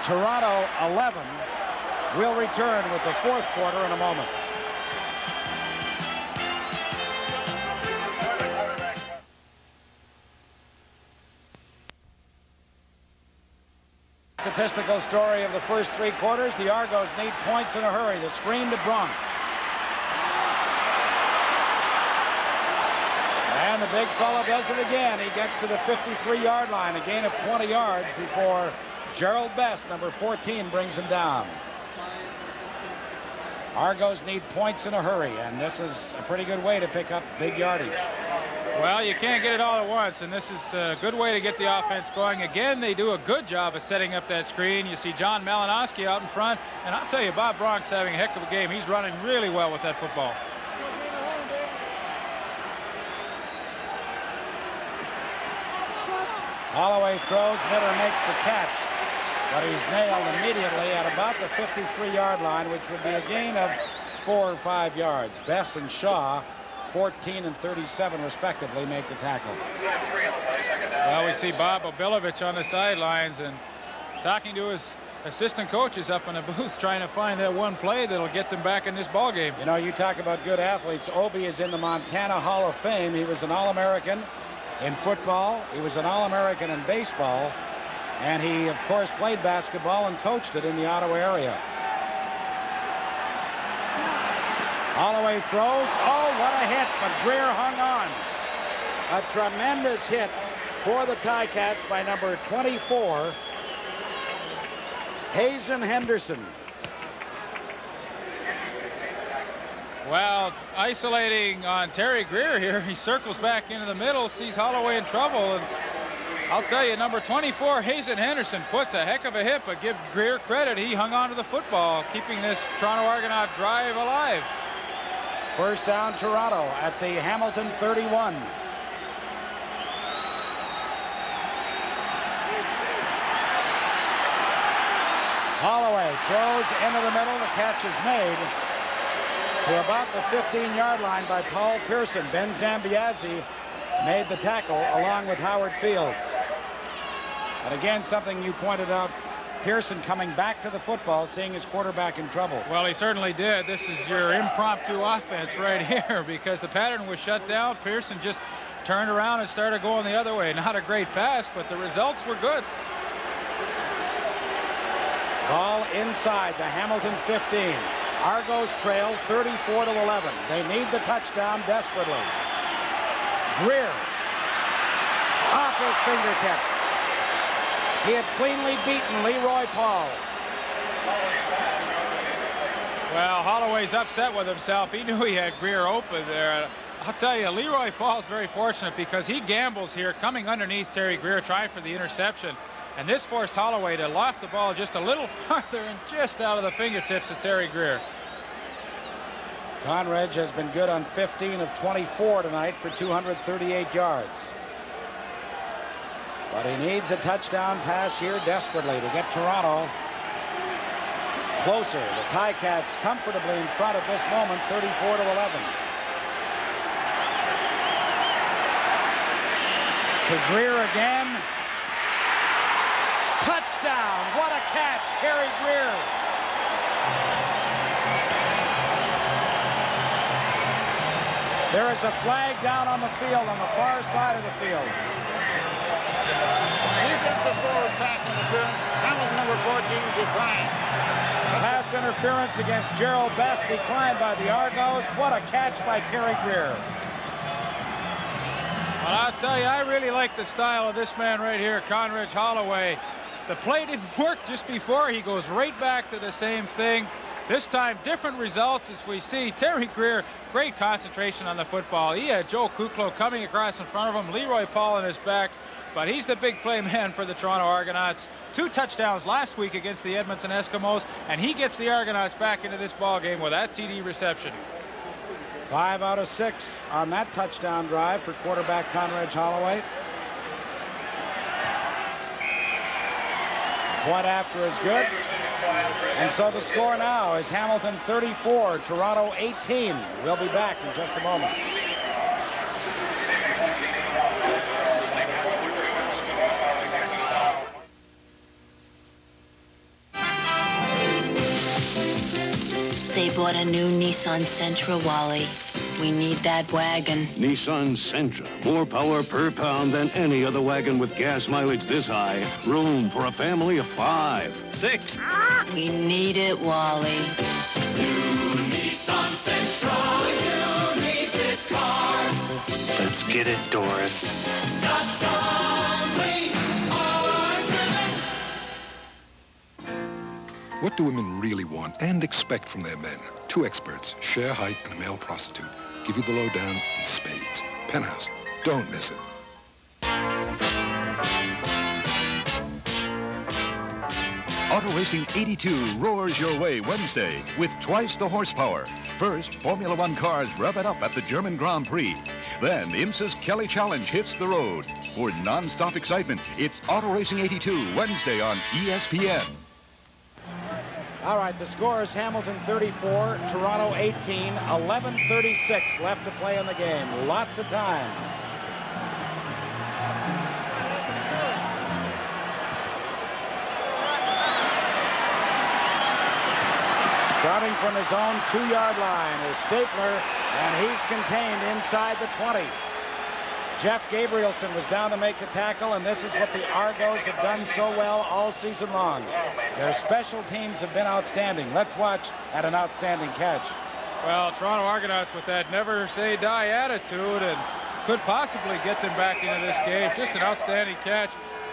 Toronto 11. We'll return with the fourth quarter in a moment. Statistical story of the first 3 quarters. The Argos need points in a hurry. The screen to Brunk. And the big fella does it again. He gets to the 53-yard line, a gain of 20 yards before Gerald Best, number 14, brings him down. Argos need points in a hurry, and this is a pretty good way to pick up big yardage. Well, you can't get it all at once, and this is a good way to get the offense going. Again, they do a good job of setting up that screen. You see John Malinowski out in front, and I'll tell you, Bob Bronk's having a heck of a game. He's running really well with that football. Holloway throws, Nitter makes the catch, but he's nailed immediately at about the 53-yard line, which would be a gain of 4 or 5 yards. Bess and Shaw, 14 and 37 respectively, make the tackle. Well, we see Bob Obilovich on the sidelines and talking to his assistant coaches up in the booth, trying to find that one play that'll get them back in this ball game. You know, you talk about good athletes. Obi is in the Montana Hall of Fame. He was an All-American in football. He was an All-American in baseball. And he, of course, played basketball and coached it in the Ottawa area. Holloway throws. Oh, what a hit, but Greer hung on. A tremendous hit for the Ticats by number 24, Hazen Henderson. Well, isolating on Terry Greer here. He circles back into the middle, sees Holloway in trouble, and I'll tell you, number 24, Hazen Henderson, puts a heck of a hit, but give Greer credit. He hung on to the football, keeping this Toronto Argonaut drive alive. First down, Toronto at the Hamilton 31. Holloway throws into the middle. The catch is made to about the 15-yard line by Paul Pearson. Ben Zambiazzi made the tackle along with Howard Fields. And again, something you pointed out, Pearson coming back to the football, seeing his quarterback in trouble. Well, he certainly did. This is your impromptu offense right here, because the pattern was shut down. Pearson just turned around and started going the other way. Not a great pass, but the results were good. Ball inside the Hamilton 15. Argos trail 34-11. They need the touchdown desperately. Greer off his fingertips. He had cleanly beaten Leroy Paul. Well, Holloway's upset with himself. He knew he had Greer open there. I'll tell you, Leroy Paul's very fortunate because he gambles here, coming underneath Terry Greer, trying for the interception. And this forced Holloway to loft the ball just a little farther and just out of the fingertips of Terry Greer. Conrad has been good on 15 of 24 tonight for 238 yards. But he needs a touchdown pass here desperately to get Toronto closer. The Ticats comfortably in front at this moment, 34-11. To Greer again. Touchdown! What a catch, Terry Greer. There is a flag down on the field on the far side of the field. Defensive forward pass interference. Hamilton number 14 declined. Pass interference against Gerald Best declined by the Argos. What a catch by Terry Greer. Well, I'll tell you, I really like the style of this man right here, Conridge Holloway. The play didn't work just before. He goes right back to the same thing. This time, different results as we see. Terry Greer, great concentration on the football. He had Joe Kuklo coming across in front of him, Leroy Paul on his back, but he's the big play man for the Toronto Argonauts. 2 touchdowns last week against the Edmonton Eskimos, and he gets the Argonauts back into this ball game with that TD reception. 5 out of 6 on that touchdown drive for quarterback Conrad Holloway. Point after is good. And so the score now is Hamilton 34, Toronto 18. We'll be back in just a moment. They bought a new Nissan Sentra, Wally. We need that wagon. Nissan Sentra. More power per pound than any other wagon with gas mileage this high. Room for a family of 5, 6. We need it, Wally. New Nissan Sentra, you need this car. Let's get it, Doris. Not only power-driven. What do women really want and expect from their men? Two experts, Cher Height and a male prostitute, give you the lowdown in spades. Penthouse. Don't miss it. Auto Racing 82 roars your way Wednesday with twice the horsepower. First, Formula One cars rev it up at the German Grand Prix. Then, IMSA's Kelly Challenge hits the road. For non-stop excitement, it's Auto Racing 82 Wednesday on ESPN. All right, the score is Hamilton 34, Toronto 18, 11:36 left to play in the game. Lots of time. Starting from his own 2-yard line is Stapler, and he's contained inside the 20. Jeff Gabrielson was down to make the tackle, and this is what the Argos have done so well all season long. Their special teams have been outstanding. Let's watch at an outstanding catch. Well, Toronto Argonauts with that never say die attitude and could possibly get them back into this game. Just an outstanding catch.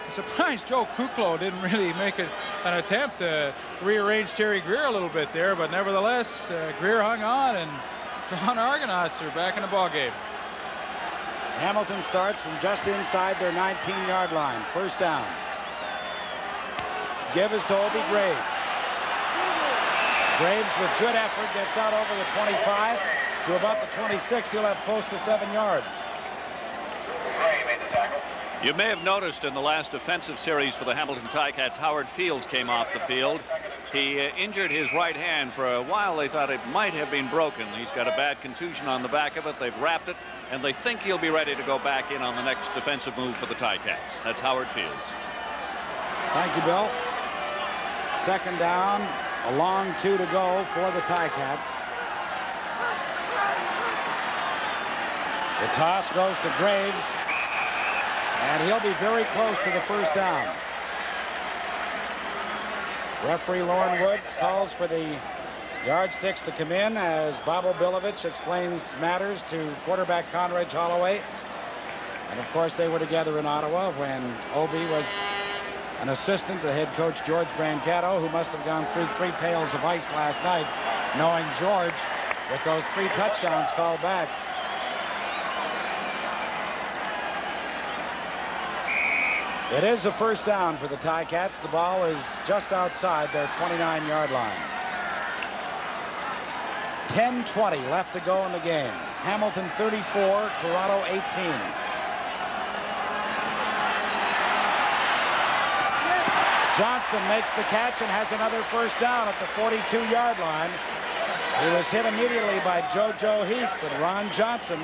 I'm surprised Joe Kuklo didn't really make an attempt to rearrange Terry Greer a little bit there, but nevertheless, Greer hung on, and Toronto Argonauts are back in the ballgame. Hamilton starts from just inside their 19-yard line. First down. Give is to Obie Graves. Graves with good effort gets out over the 25 to about the 26. He'll have close to 7 yards. You may have noticed in the last defensive series for the Hamilton Ticats, Howard Fields came off the field. He injured his right hand. For a while, they thought it might have been broken. He's got a bad contusion on the back of it. They've wrapped it, and they think he'll be ready to go back in on the next defensive move for the Ticats. That's Howard Fields. Thank you, Bill. Second down, a long 2 to go for the Ticats. The toss goes to Graves, and he'll be very close to the first down. Referee Lauren Woods calls for the yardsticks to come in as Bobo Bilovich explains matters to quarterback Conrad Holloway. And of course, they were together in Ottawa when Obie was an assistant to head coach George Brancato, who must have gone through 3 pails of ice last night, knowing George with those 3 touchdowns called back. It is a first down for the Ticats. The ball is just outside their 29-yard line. 10:20 left to go in the game. Hamilton 34, Toronto 18. Johnson makes the catch and has another first down at the 42-yard line. He was hit immediately by JoJo Heath, but Ron Johnson,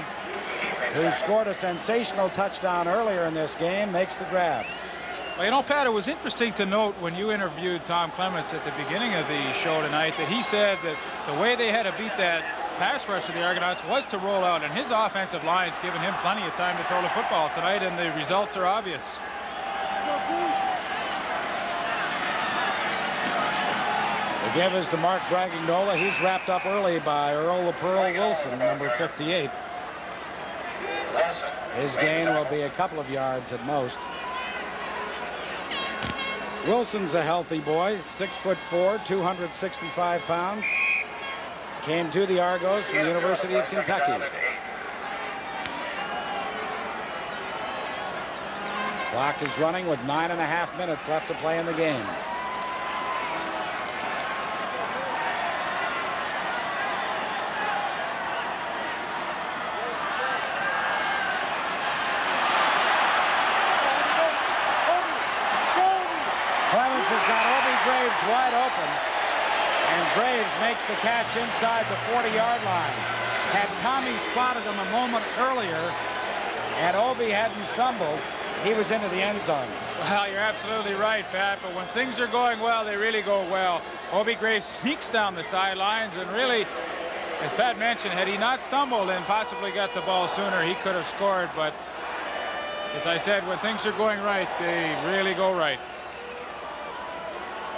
who scored a sensational touchdown earlier in this game, makes the grab. Well, you know, Pat, it was interesting to note when you interviewed Tom Clements at the beginning of the show tonight that he said that the way they had to beat that pass rush of the Argonauts was to roll out, and his offensive line's given him plenty of time to throw the football tonight, and the results are obvious. The give is to Mark Bragagnola. He's wrapped up early by Earl the Pearl Wilson, number 58. His gain will be a couple of yards at most. Wilson's a healthy boy, 6'4", 265 pounds. Came to the Argos from the University of Kentucky. Clock is running with 9.5 minutes left to play in the game. Clements has got Obie Graves wide open, and Graves makes the catch inside the 40-yard line. Had Tommy spotted him a moment earlier and Obie hadn't stumbled, he was into the end zone. Well, you're absolutely right, Pat, but when things are going well, they really go well. Obie Graves sneaks down the sidelines and really As Pat mentioned, had he not stumbled and possibly got the ball sooner, he could have scored. But as I said, when things are going right, they really go right.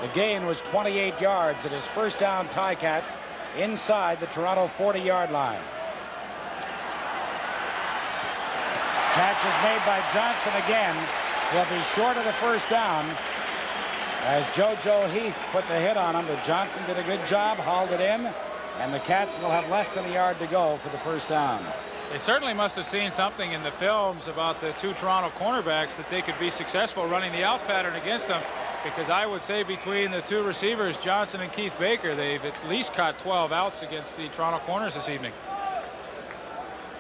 The gain was 28 yards. It is first down Ticats inside the Toronto 40-yard line. Catch is made by Johnson again. He'll be short of the first down as JoJo Heath put the hit on him, but Johnson did a good job, hauled it in, and the Cats will have less than a yard to go for the first down. They certainly must have seen something in the films about the two Toronto cornerbacks that they could be successful running the out pattern against them, because I would say between the two receivers, Johnson and Keith Baker, they've at least caught 12 outs against the Toronto corners this evening.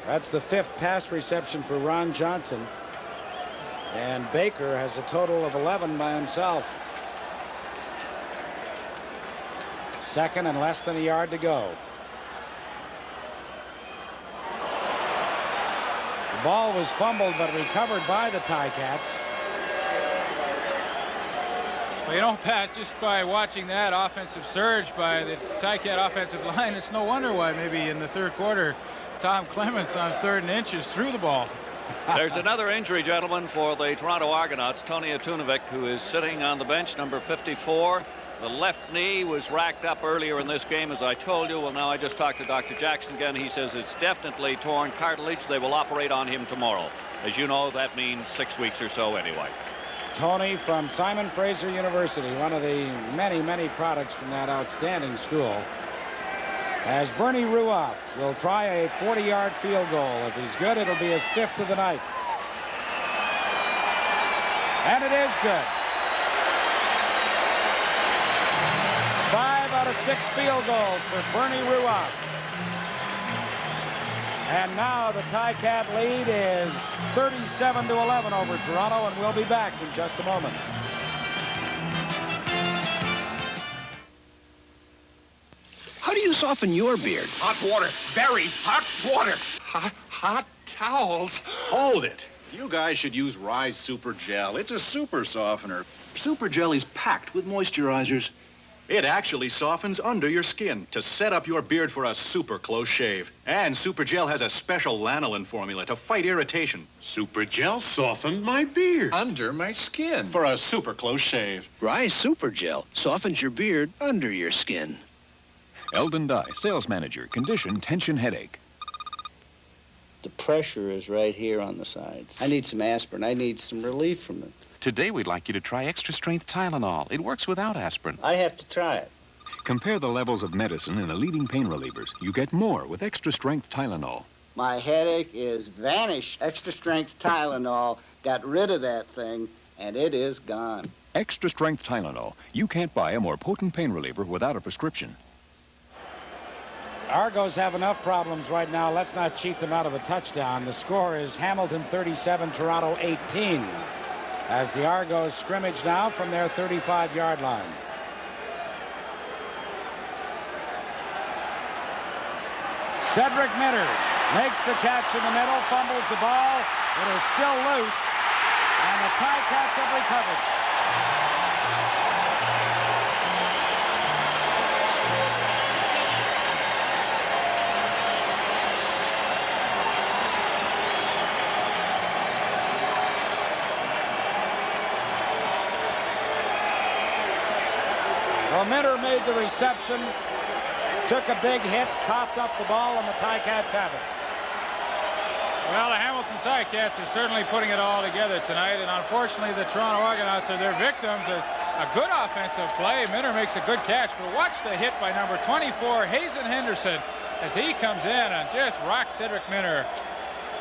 That's the 5th pass reception for Ron Johnson. And Baker has a total of 11 by himself. Second and less than a yard to go. The ball was fumbled but recovered by the Ticats. Well, you know, Pat, just by watching that offensive surge by the Ticat offensive line, it's no wonder why maybe in the third quarter Tom Clements on 3rd and inches threw the ball. There's another injury, gentlemen, for the Toronto Argonauts. Tony Atunovic, who is sitting on the bench, number 54. The left knee was racked up earlier in this game, as I told you. Well, now I just talked to Dr. Jackson again. He says it's definitely torn cartilage. They will operate on him tomorrow. As you know, that means 6 weeks or so anyway. Tony from Simon Fraser University, one of the many, many products from that outstanding school. As Bernie Ruoff will try a 40-yard field goal. If he's good, it'll be his 5th of the night. And it is good. 5 out of 6 field goals for Bernie Ruoff. And now the Ticat lead is 37-11 over Toronto, and we'll be back in just a moment. How do you soften your beard? Hot water. Very hot water. Hot towels. Hold it. You guys should use Rise Super Gel. It's a super softener. Super Gel is packed with moisturizers. It actually softens under your skin to set up your beard for a super close shave. And Super Gel has a special lanolin formula to fight irritation. Super Gel softened my beard. Under my skin. For a super close shave. Rise Super Gel softens your beard under your skin. Eldon Dye, sales manager, condition, tension, headache. The pressure is right here on the sides. I need some aspirin. I need some relief from it. Today, we'd like you to try Extra Strength Tylenol. It works without aspirin. I have to try it. Compare the levels of medicine in the leading pain relievers. You get more with Extra Strength Tylenol. My headache is vanished. Extra Strength Tylenol got rid of that thing, and it is gone. Extra Strength Tylenol. You can't buy a more potent pain reliever without a prescription. Argos have enough problems right now. Let's not cheat them out of a touchdown. The score is Hamilton 37, Toronto 18. As the Argos scrimmage now from their 35-yard line. Cedric Minter makes the catch in the middle, fumbles the ball. It is still loose, and the Ticats have recovered. Well, Minter made the reception, took a big hit, coughed up the ball, and the Ticats have it. Well, the Hamilton Ticats are certainly putting it all together tonight, and unfortunately the Toronto Argonauts are their victims. A good offensive play. Minter makes a good catch, but watch the hit by number 24, Hazen Henderson, as he comes in and just rocks Cedric Minter,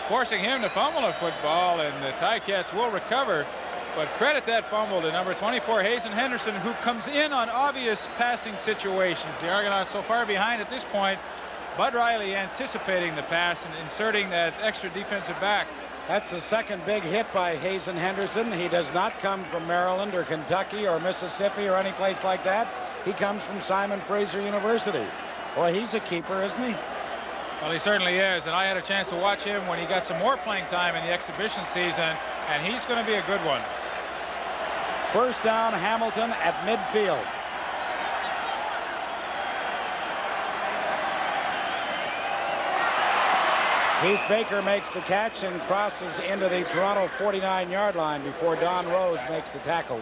forcing him to fumble a football, and the Ticats will recover. But credit that fumble to number 24, Hazen Henderson, who comes in on obvious passing situations. The Argonauts so far behind at this point. Bud Riley anticipating the pass and inserting that extra defensive back. That's the second big hit by Hazen Henderson. He does not come from Maryland or Kentucky or Mississippi or any place like that. He comes from Simon Fraser University. Boy, he's a keeper, isn't he? Well, he certainly is, and I had a chance to watch him when he got some more playing time in the exhibition season, and he's going to be a good one. First down, Hamilton at midfield. Keith Baker makes the catch and crosses into the Toronto 49-yard line before Don Rose makes the tackle.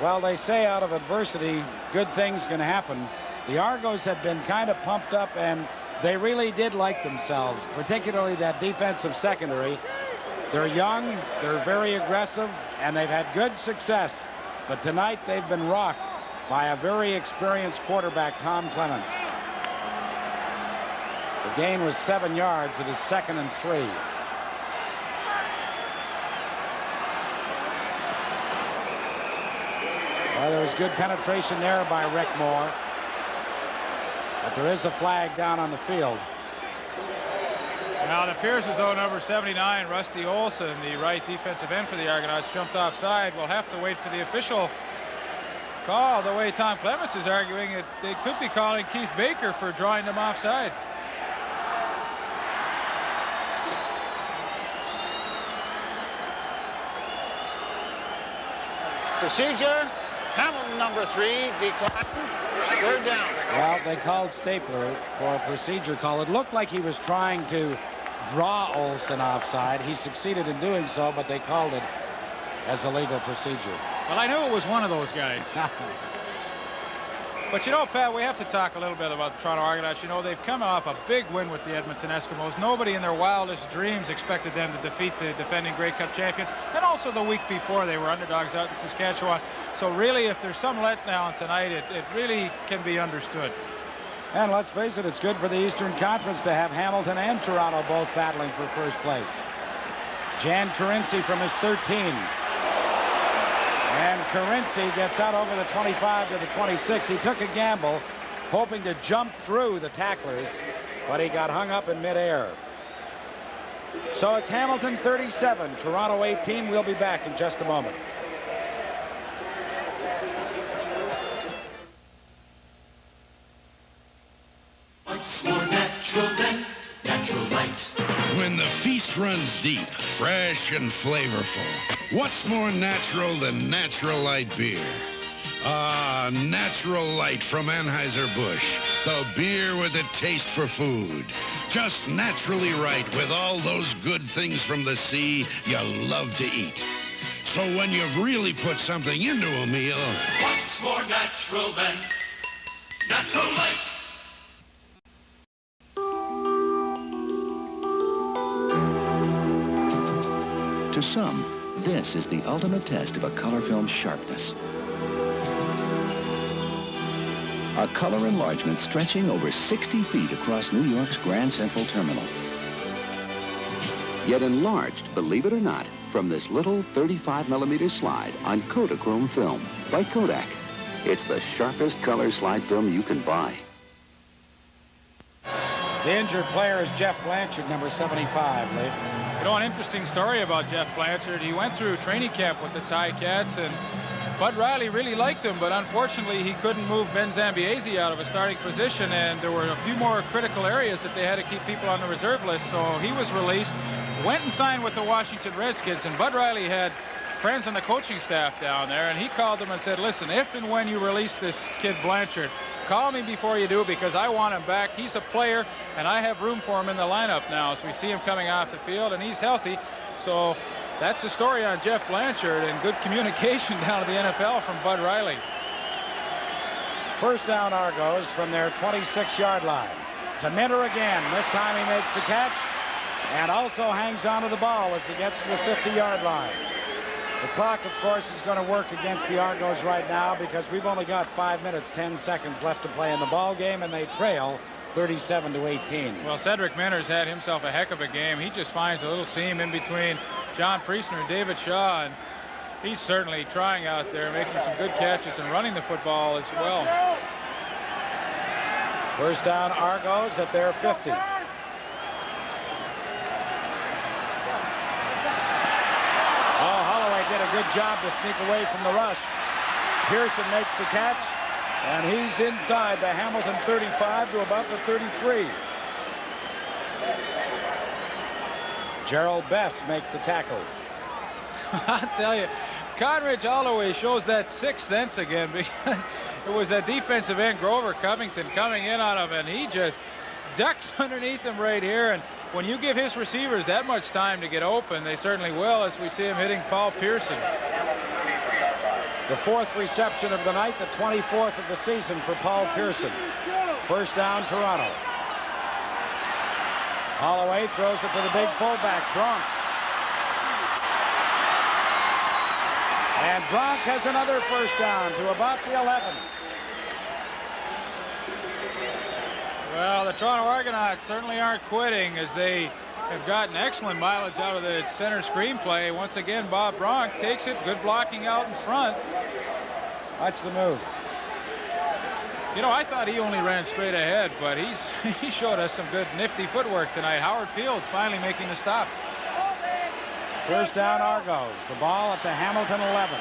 Well, they say out of adversity, good things can happen. The Argos have been kind of pumped up, and they really did like themselves, particularly that defensive secondary. They're young, they're very aggressive, and they've had good success. But tonight they've been rocked by a very experienced quarterback, Tom Clements. The gain was 7 yards. It is 2nd and 3. Well, there was good penetration there by Rick Moore. But there is a flag down on the field. Now it appears as though number 79, Rusty Olson, the right defensive end for the Argonauts, jumped offside. We'll have to wait for the official call. The way Tom Clements is arguing it, they could be calling Keith Baker for drawing them offside. Procedure. Hamilton, number 3, declined. 3rd down. Well, they called Stapler for a procedure call. It looked like he was trying to draw Olson offside. He succeeded in doing so, but they called it as a legal procedure. Well, I knew it was one of those guys. But you know, Pat, we have to talk a little bit about the Toronto Argonauts. You know, they've come off a big win with the Edmonton Eskimos. Nobody in their wildest dreams expected them to defeat the defending Grey Cup champions. And also the week before, they were underdogs out in Saskatchewan. So really, if there's some letdown tonight, it really can be understood. And let's face it, it's good for the Eastern Conference to have Hamilton and Toronto both battling for first place. Jan Carinci from his 13. And Carinci gets out over the 25 to the 26. He took a gamble, hoping to jump through the tacklers, but he got hung up in midair. So it's Hamilton 37, Toronto 18. We'll be back in just a moment. What's more natural than natural light? When the feast runs deep, fresh and flavorful, what's more natural than Natural Light beer? Ah, Natural Light from Anheuser-Busch, the beer with a taste for food. Just naturally right with all those good things from the sea you love to eat. So when you've really put something into a meal... What's more natural than Natural Light? To some, this is the ultimate test of a color film's sharpness. A color enlargement stretching over 60 feet across New York's Grand Central Terminal. Yet enlarged, believe it or not, from this little 35mm slide on Kodachrome film by Kodak. It's the sharpest color slide film you can buy. The injured player is Jeff Blanchard, number 75, Leif. You know, an interesting story about Jeff Blanchard. He went through training camp with the Ticats, and Bud Riley really liked him, but unfortunately he couldn't move Ben Zambiese out of a starting position, and there were a few more critical areas that they had to keep people on the reserve list, so he was released, went and signed with the Washington Redskins, and Bud Riley had friends on the coaching staff down there, and he called them and said, listen, if and when you release this kid Blanchard, call me before you do, because I want him back. He's a player, and I have room for him in the lineup now. So we see him coming off the field, and he's healthy. So that's the story on Jeff Blanchard, and good communication down at the NFL from Bud Riley. First down, Argos from their 26-yard line. To Minter again. This time he makes the catch and also hangs onto the ball as he gets to the 50-yard line. The clock, of course, is going to work against the Argos right now because we've only got 5 minutes, 10 seconds left to play in the ball game, and they trail 37-18. Well, Cedric Minter's had himself a heck of a game. He just finds a little seam in between John Priestner and David Shaw, and he's certainly trying out there, making some good catches and running the football as well. First down, Argos at their 50. Did a good job to sneak away from the rush. Pearson makes the catch, and he's inside the Hamilton 35 to about the 33. Gerald Best makes the tackle. I tell you, Conridge always shows that sixth sense again, because it was that defensive end, Grover Covington, coming in on him, and he just ducks underneath him right here. And when you give his receivers that much time to get open, they certainly will, as we see him hitting Paul Pearson. The 4th reception of the night, the 24th of the season for Paul Pearson. First down, Toronto. Holloway throws it to the big fullback, Gronk. And Gronk has another first down to about the 11. Well, the Toronto Argonauts certainly aren't quitting, as they have gotten excellent mileage out of the center screen play. Once again, Bob Gronk takes it. Good blocking out in front. Watch the move. You know, I thought he only ran straight ahead, but he showed us some good nifty footwork tonight. Howard Fields finally making the stop. First down, Argos. The ball at the Hamilton 11.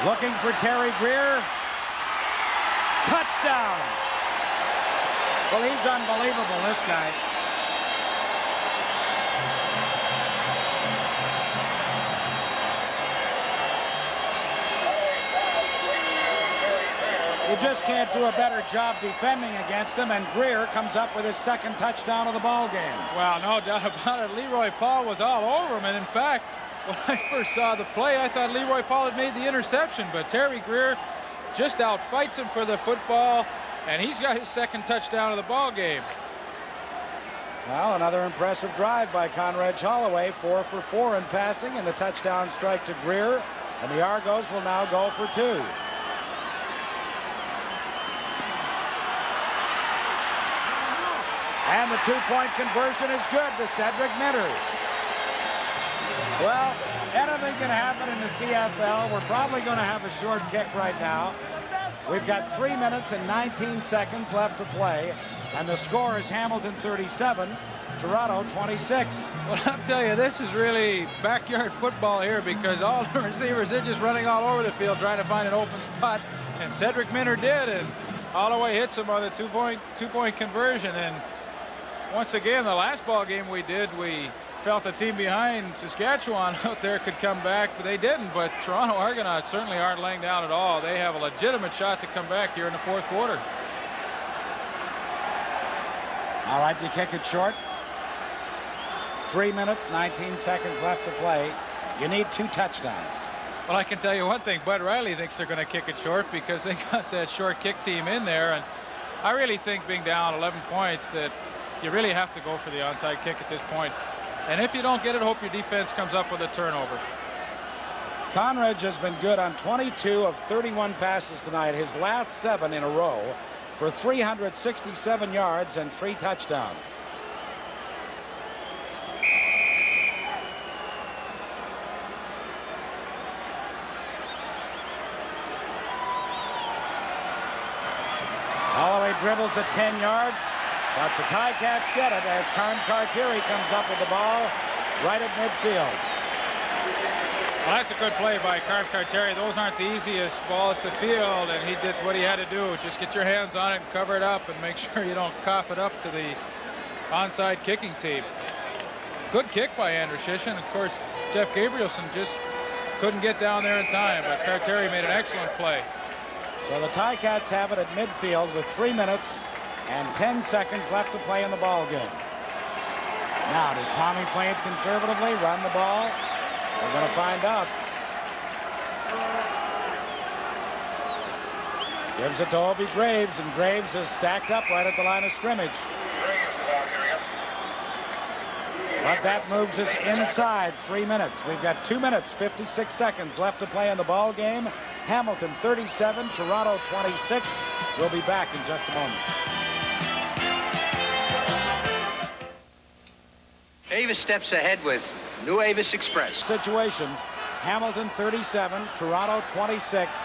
Looking for Terry Greer. Touchdown. Well, he's unbelievable, this guy. You just can't do a better job defending against him, and Greer comes up with his second touchdown of the ball game. Well, no doubt about it. Leroy Paul was all over him, and in fact, when I first saw the play, I thought Leroy Paul had made the interception, but Terry Greer just outfights him for the football, and he's got his second touchdown of the ball game. Well, another impressive drive by Conrad Holloway, 4 for 4 in passing, and the touchdown strike to Greer, and the Argos will now go for 2. And the 2-point conversion is good to Cedric Minter. Well, anything can happen in the CFL. We're probably going to have a short kick right now. We've got 3 minutes and 19 seconds left to play, and the score is Hamilton 37, Toronto 26. Well, I'll tell you, this is really backyard football here, because all the receivers, they're just running all over the field trying to find an open spot, and Cedric Minter did, and Holloway hits him on the two-point conversion. And once again, the last ball game we did, we felt the team behind Saskatchewan out there could come back, but they didn't. But Toronto Argonauts certainly aren't laying down at all. They have a legitimate shot to come back here in the 4th quarter. All right, you kick it short. 3 minutes, 19 seconds left to play. You need 2 touchdowns. Well, I can tell you one thing. Bud Riley thinks they're going to kick it short because they got that short kick team in there. And I really think, being down 11 points, that you really have to go for the onside kick at this point. And if you don't get it, hope your defense comes up with a turnover. Conrad has been good on 22 of 31 passes tonight, his last 7 in a row, for 367 yards and 3 touchdowns. Holloway dribbles at 10 yards. But the Ticats get it as Karn Cartieri comes up with the ball right at midfield. Well, that's a good play by Karn Cartieri. Those aren't the easiest balls to field, and he did what he had to do. Just get your hands on it and cover it up and make sure you don't cough it up to the onside kicking team. Good kick by Andrew Shishin. Of course, Jeff Gabrielson just couldn't get down there in time, but Cartieri made an excellent play. So the Ticats have it at midfield with 3 minutes and 10 seconds left to play in the ball game. Now, does Tommy play it conservatively, run the ball? We're going to find out. Gives it to Obi Graves, and Graves is stacked up right at the line of scrimmage. But that moves us inside 3 minutes. We've got 2 minutes, 56 seconds left to play in the ball game. Hamilton 37, Toronto 26. We'll be back in just a moment. Avis steps ahead with New Avis Express. Situation, Hamilton 37, Toronto 26.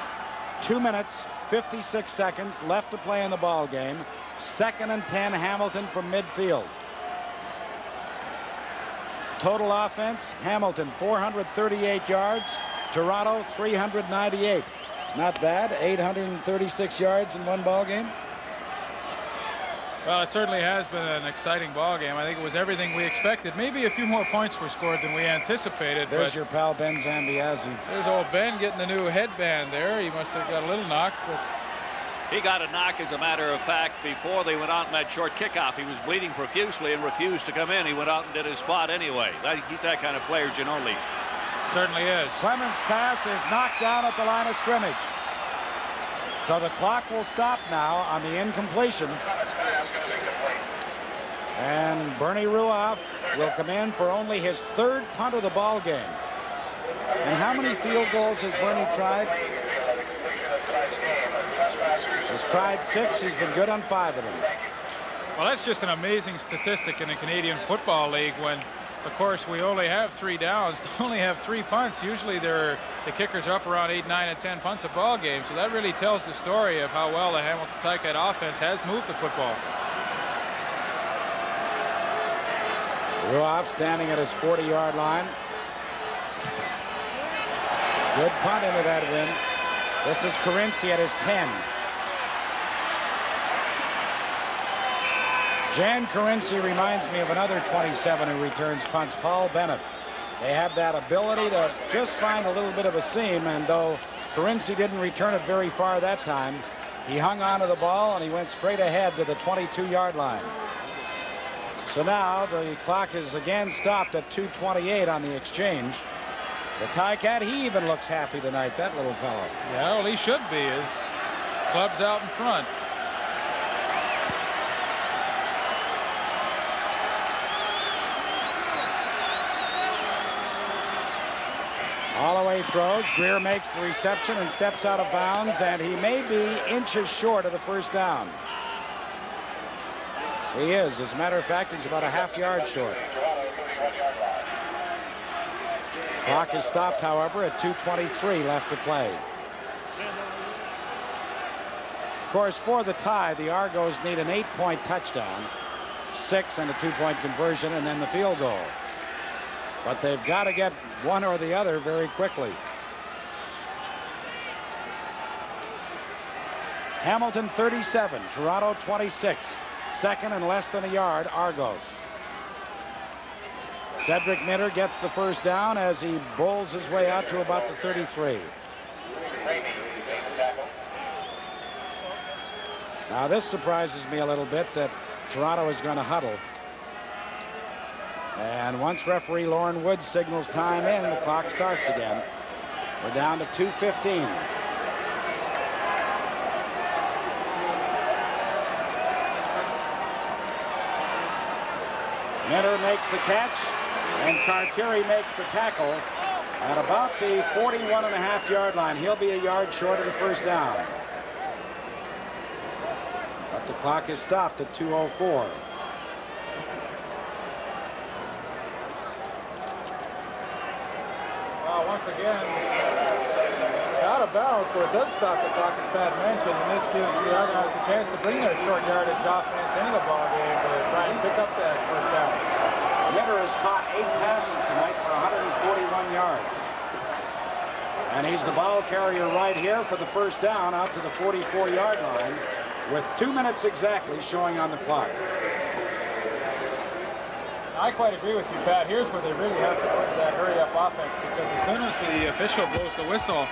2 minutes, 56 seconds left to play in the ball game. 2nd and 10, Hamilton from midfield. Total offense, Hamilton 438 yards, Toronto 398. Not bad, 836 yards in one ball game. Well, it certainly has been an exciting ball game. I think it was everything we expected. Maybe a few more points were scored than we anticipated. There's your pal Ben Zambiazzi. There's old Ben getting a new headband there. He must have got a little knock, but He got a knock, as a matter of fact, before they went out in that short kickoff. He was bleeding profusely and refused to come in. He went out and did his spot anyway. He's that kind of player, Ginobili. Certainly is. Clemens' pass is knocked down at the line of scrimmage. So the clock will stop now on the incompletion. And Bernie Ruoff will come in for only his third punt of the ball game. And how many field goals has Bernie tried? He's tried 6. He's been good on 5 of them. Well, that's just an amazing statistic in the Canadian Football League when, of course, we only have 3 downs, to only have 3 punts. Usually the kickers are up around 8, 9, and 10 punts a ball game. So that really tells the story of how well the Hamilton Ticat offense has moved the football. Ruoff standing at his 40-yard line. Good punt into that win. This is Carinci at his 10. Jan Carinci reminds me of another 27 who returns punts, Paul Bennett. They have that ability to just find a little bit of a seam, and though Carinci didn't return it very far that time, he hung onto the ball and he went straight ahead to the 22-yard line. So now the clock is again stopped at 2:28 on the exchange. The Ticat, he even looks happy tonight, that little fellow. Yeah, well, he should be. His club's out in front. Holloway throws. Greer makes the reception and steps out of bounds, and he may be inches short of the first down. He is. As a matter of fact, he's about a half-yard short. Clock is stopped, however, at 2:23 left to play. Of course, for the tie, the Argos need an 8-point touchdown, 6 and a 2-point conversion, and then the field goal. But they've got to get one or the other very quickly. Hamilton 37, Toronto 26. Second and less than a yard, Argos. Cedric Minter gets the first down as he bowls his way out to about the 33. Now this surprises me a little bit that Toronto is going to huddle. And once referee Lauren Woods signals time in, the clock starts again. We're down to 2:15. Minter makes the catch, and Cartieri makes the tackle at about the 41.5-yard line. He'll be a yard short of the first down. But the clock is stopped at 2:04. Once again, it's out of bounds, so it does stop the clock, as Pat mentioned, and this gives the Argonauts a chance to bring their short yardage offense into the ball game to try and pick up that first down. Minter has caught 8 passes tonight for 141 yards. And he's the ball carrier right here for the first down out to the 44-yard line with 2 minutes exactly showing on the clock. I quite agree with you, Pat. Here's where they really have to put that hurry-up offense, because as soon as the official blows the whistle,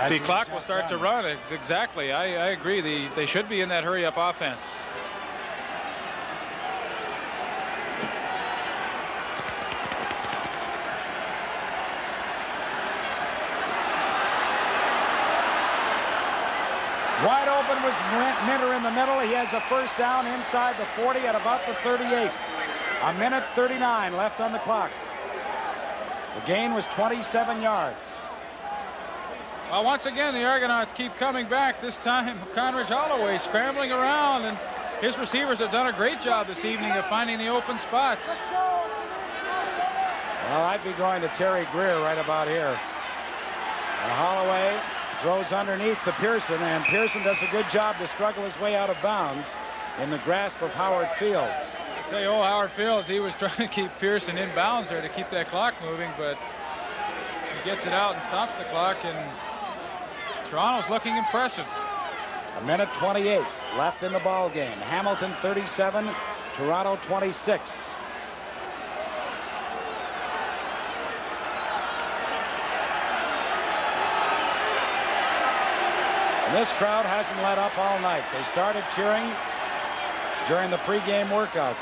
the clock will start to run. Exactly. I agree. They should be in that hurry-up offense. Wide open was Minter in the middle. He has a first down inside the 40 at about the 38. A minute 39 left on the clock. The gain was 27 yards. Well, once again, the Argonauts keep coming back. This time, Conridge Holloway scrambling around, and his receivers have done a great job this evening of finding the open spots. Well, I'd be going to Terry Greer right about here. Holloway throws underneath to Pearson, and Pearson does a good job to struggle his way out of bounds in the grasp of Howard Fields. I tell you, Howard Fields, he was trying to keep Pearson in bounds there to keep that clock moving, but he gets it out and stops the clock, and Toronto's looking impressive. A minute 28 left in the ball game. Hamilton 37, Toronto 26. This crowd hasn't let up all night. They started cheering during the pregame workouts.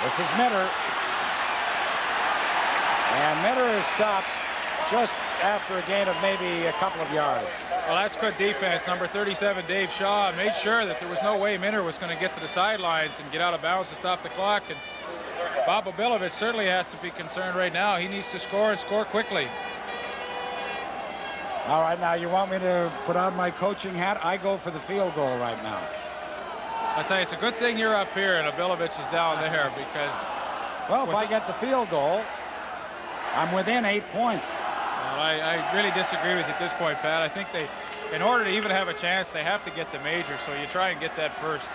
This is Minter. And Minter is stopped just after a gain of maybe a couple of yards. Well, that's good defense. Number 37, Dave Shaw, made sure that there was no way Minter was going to get to the sidelines and get out of bounds to stop the clock. And Bob Obilovich certainly has to be concerned right now. He needs to score and score quickly. All right, now you want me to put on my coaching hat? I go for the field goal right now. I tell you, it's a good thing you're up here and Obilovich is down there because... Well, if I get the field goal, I'm within 8 points. Well, I really disagree with you at this point, Pat. I think in order to even have a chance, they have to get the major, so you try and get that first.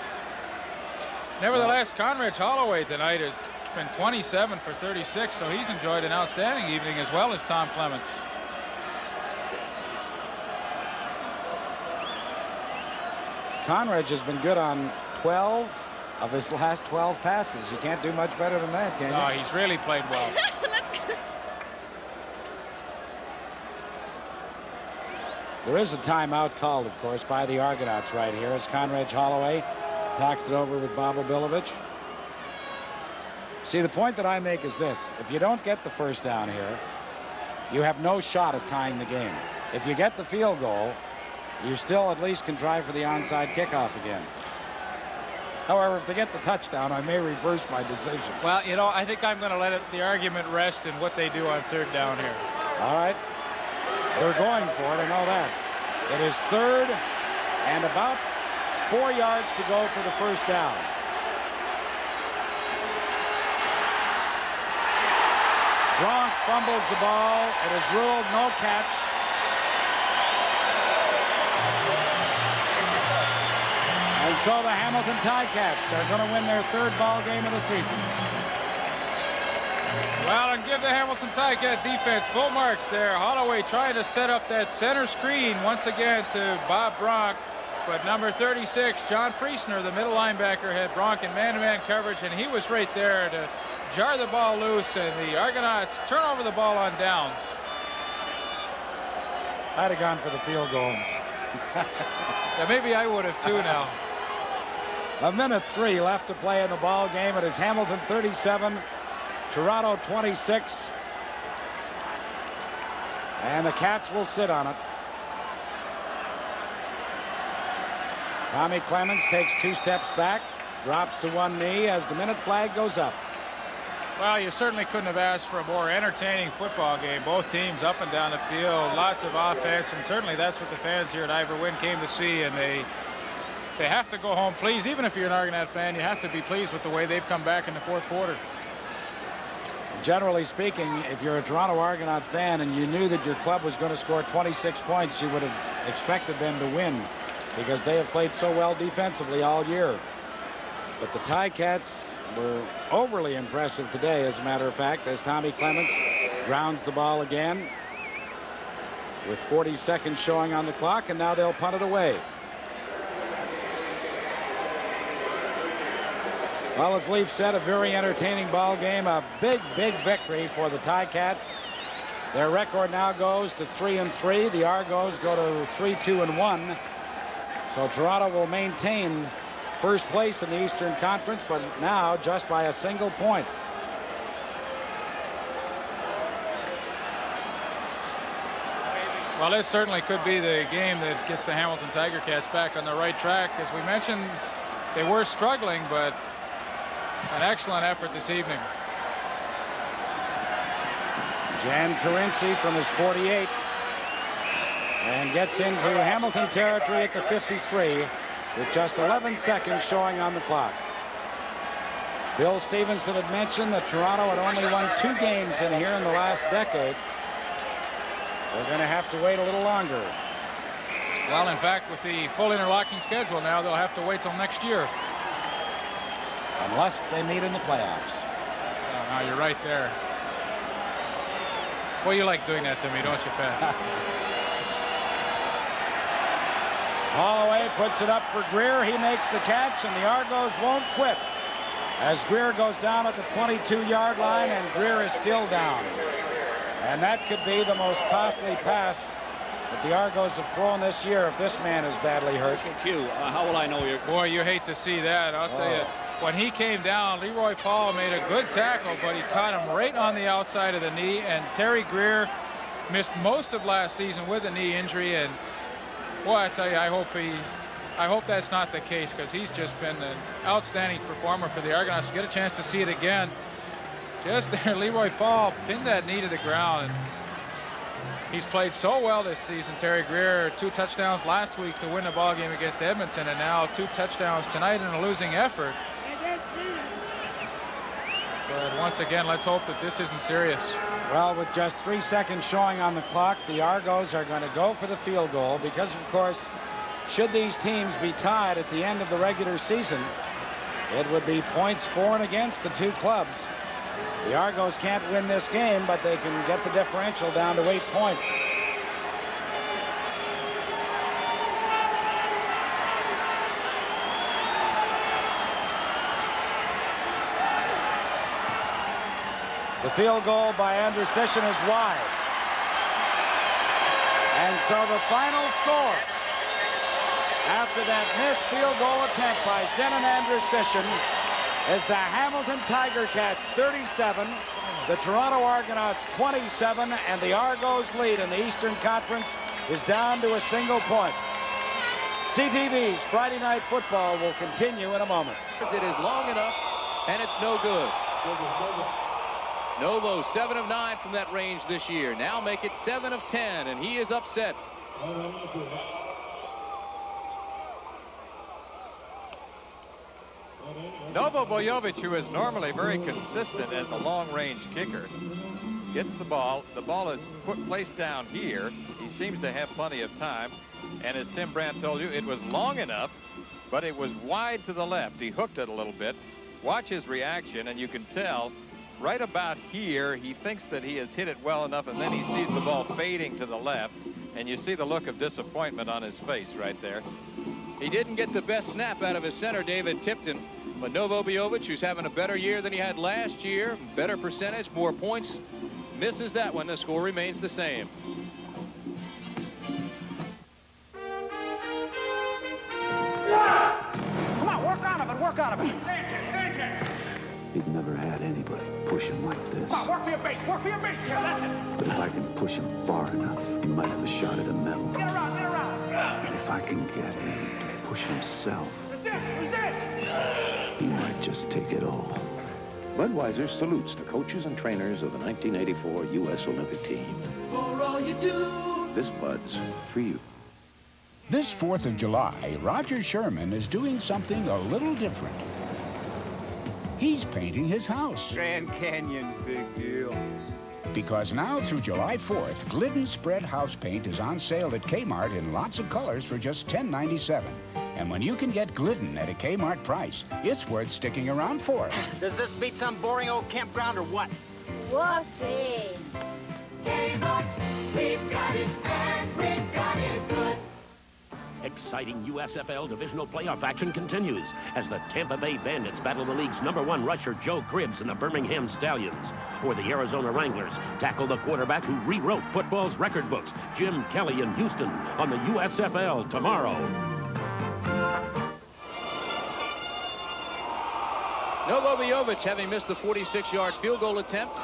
Nevertheless, Conrad Holloway tonight has been 27 for 36, so he's enjoyed an outstanding evening as well as Tom Clements. Conrad has been good on 12 of his last 12 passes. You can't do much better than that, can you? No, he's really played well. There is a timeout called, of course, by the Argonauts right here as Conrad Holloway talks it over with Bob Obilovich. See, the point that I make is this. If you don't get the first down here, you have no shot at tying the game. If you get the field goal, you still at least can try for the onside kickoff again. However, if they get the touchdown, I may reverse my decision. Well, you know, I think I'm going to let the argument rest in what they do on third down here. All right. They're going for it, I know that. It is third and about 4 yards to go for the first down. Gronk fumbles the ball. It is ruled no catch. And so the Hamilton Ticats are going to win their third ball game of the season. Well, and give the Hamilton Ticat defense full marks there. Holloway trying to set up that center screen once again to Bob Bronk. But number 36, John Priestner, the middle linebacker, had Bronk in man-to-man coverage, and he was right there to jar the ball loose, and the Argonauts turn over the ball on downs. I'd have gone for the field goal. Yeah, maybe I would have too now. 1:03 left to play in the ball game. It is Hamilton 37, Toronto 26. And the Cats will sit on it. Tommy Clements takes 2 steps back, drops to one knee as the minute flag goes up. Well, you certainly couldn't have asked for a more entertaining football game. Both teams up and down the field, lots of offense, and certainly that's what the fans here at Ivor Wynne came to see, and they have to go home pleased. Even if you're an Argonaut fan, you have to be pleased with the way they've come back in the fourth quarter. Generally speaking, if you're a Toronto Argonaut fan and you knew that your club was going to score 26 points, you would have expected them to win because they have played so well defensively all year. But the Ticats were overly impressive today, as a matter of fact, as Tommy Clements grounds the ball again with 40 seconds showing on the clock, and now they'll punt it away. Well, as Leaf said, a very entertaining ball game, a big victory for the Ticats. Their record now goes to 3-3. The Argos go to 3-2-1. So Toronto will maintain first place in the Eastern Conference, but now just by a single point. Well, this certainly could be the game that gets the Hamilton Tiger Cats back on the right track. As we mentioned, they were struggling, but an excellent effort this evening. Jan Carinci from his 48 and gets into Hamilton territory at the 53 with just 11 seconds showing on the clock. Bill Stevenson had mentioned that Toronto had only won 2 games in here in the last decade. They're going to have to wait a little longer. Well, in fact, with the full interlocking schedule now, they'll have to wait till next year. Unless they meet in the playoffs. Oh, now you're right there. Well, you like doing that to me, don't you, Pat? Holloway puts it up for Greer. He makes the catch, and the Argos won't quit. As Greer goes down at the 22-yard line, and Greer is still down. And that could be the most costly pass that the Argos have thrown this year if this man is badly hurt. Q, how will I know you're... Boy, you hate to see that. I'll tell you, when he came down, Leroy Paul made a good tackle, but he caught him right on the outside of the knee, and Terry Greer missed most of last season with a knee injury, and boy, I tell you, I hope that's not the case, because he's just been an outstanding performer for the Argonauts. You get a chance to see it again. Just there, Leroy Paul pinned that knee to the ground, and he's played so well this season. Terry Greer, 2 touchdowns last week to win the ball game against Edmonton, and now 2 touchdowns tonight in a losing effort. But once again, let's hope that this isn't serious. Well, with just 3 seconds showing on the clock, the Argos are going to go for the field goal because, of course, should these teams be tied at the end of the regular season, it would be points for and against the 2 clubs. The Argos can't win this game, but they can get the differential down to 8 points. The field goal by Andrusichin is wide. And so the final score after that missed field goal attempt by Zenon Andrusichin is the Hamilton Tiger Cats 37, the Toronto Argonauts 27, and the Argos lead in the Eastern Conference is down to a single point. CTV's Friday Night Football will continue in a moment. It is long enough, and it's no good. Novo 7 of 9 from that range this year. Now make it 7 of 10, and he is upset. Novo Bojovic, who is normally very consistent as a long-range kicker, gets the ball. The ball is placed down here. He seems to have plenty of time. And as Tim Brandt told you, it was long enough, but it was wide to the left. He hooked it a little bit. Watch his reaction, and you can tell right about here, he thinks that he has hit it well enough, and then he sees the ball fading to the left, and you see the look of disappointment on his face right there. He didn't get the best snap out of his center, David Tipton. But Novo Bojovic, who's having a better year than he had last year, better percentage, more points, misses that one. The score remains the same. Come on, work out of it, work out of it. He's never had anybody push him like this. Come on, work for your base, work for your base. Yeah, that's it. But if I can push him far enough, he might have a shot at a medal. Get around, get around. And if I can get him to push himself, resist. he might just take it all. Budweiser salutes the coaches and trainers of the 1984 U.S. Olympic team. For all you do. This Bud's for you. This 4th of July, Roger Sherman is doing something a little different. He's painting his house. Grand Canyon, big deal. Because now through July 4th, Glidden Spread House Paint is on sale at Kmart in lots of colors for just $10.97. And when you can get Glidden at a Kmart price, it's worth sticking around for. Does this beat some boring old campground or what? Whoopee. Kmart, we've got it, and we've got it good. Exciting USFL divisional playoff action continues as the Tampa Bay Bandits battle the league's #1 rusher Joe Cribbs and the Birmingham Stallions. Or the Arizona Wranglers tackle the quarterback who rewrote football's record books, Jim Kelly in Houston, on the USFL tomorrow. Novo Bojovic, having missed the 46-yard field goal attempt,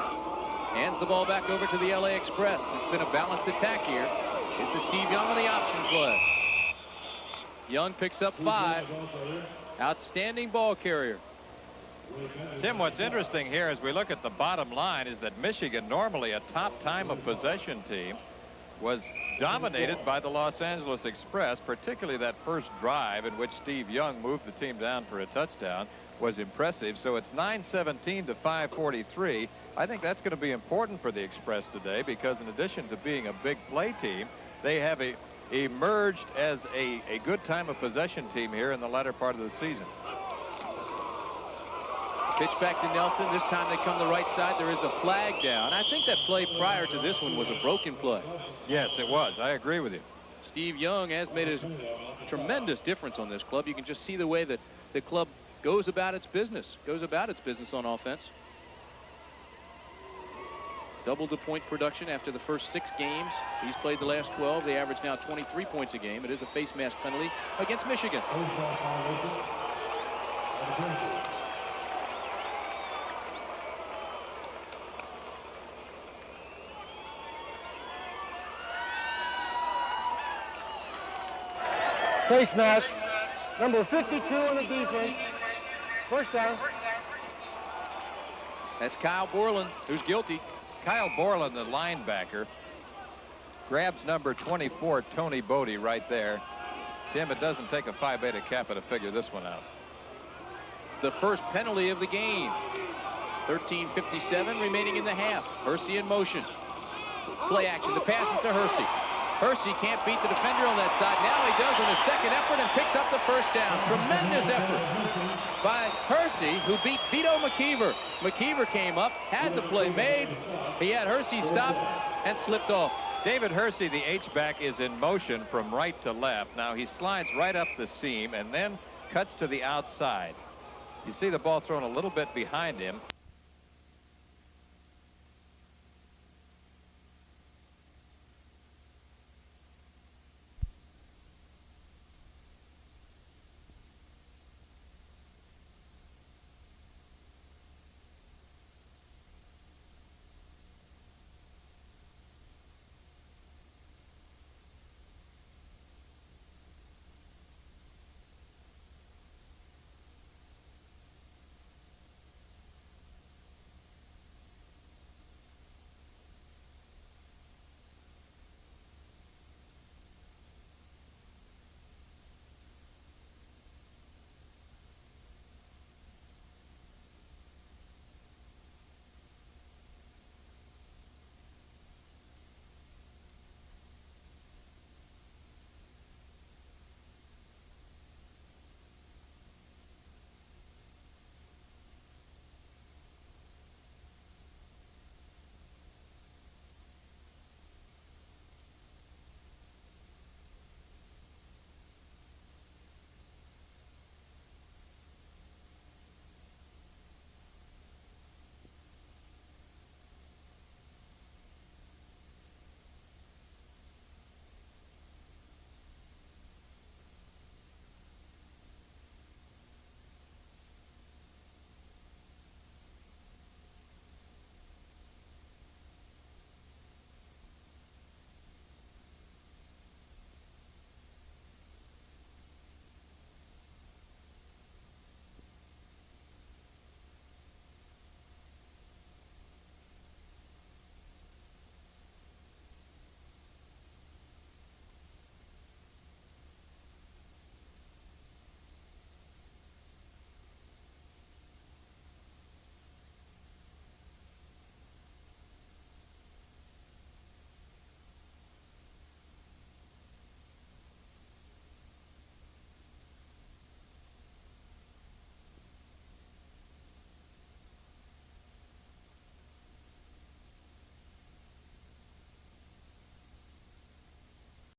hands the ball back over to the LA Express. It's been a balanced attack here. This is Steve Young on the option play. Young picks up 5. Outstanding ball carrier. Tim, what's interesting here as we look at the bottom line is that Michigan, normally a top time of possession team, was dominated by the Los Angeles Express, particularly that first drive in which Steve Young moved the team down for a touchdown was impressive. So it's 9-17 to 5:43. I think that's going to be important for the Express today because in addition to being a big play team, they have emerged as a good time of possession team here in the latter part of the season. Pitch back to Nelson. This time they come the right side. There is a flag down. I think that play prior to this one was a broken play. Yes, it was. I agree with you. Steve Young has made a tremendous difference on this club. You can just see the way that the club goes about its business on offense. Doubled the point production after the first 6 games. He's played the last 12. They average now 23 points a game. It is a face mask penalty against Michigan. Face mask. Number 52 on the defense. First down. That's Kyle Borland, who's guilty. Kyle Borland, the linebacker, grabs number 24, Tony Bodie, right there. Tim, it doesn't take a Phi Beta Kappa to figure this one out. The first penalty of the game. 13:57 remaining in the half. Hersey in motion. Play action. The pass is to Hersey. Hersey can't beat the defender on that side. Now he does with a second effort and picks up the first down. Tremendous effort by Hersey, who beat Vito McKeever. McKeever came up, had the play made. He had Hersey stop and slipped off. David Hersey, the H-back, is in motion from right to left. Now he slides right up the seam and then cuts to the outside. You see the ball thrown a little bit behind him.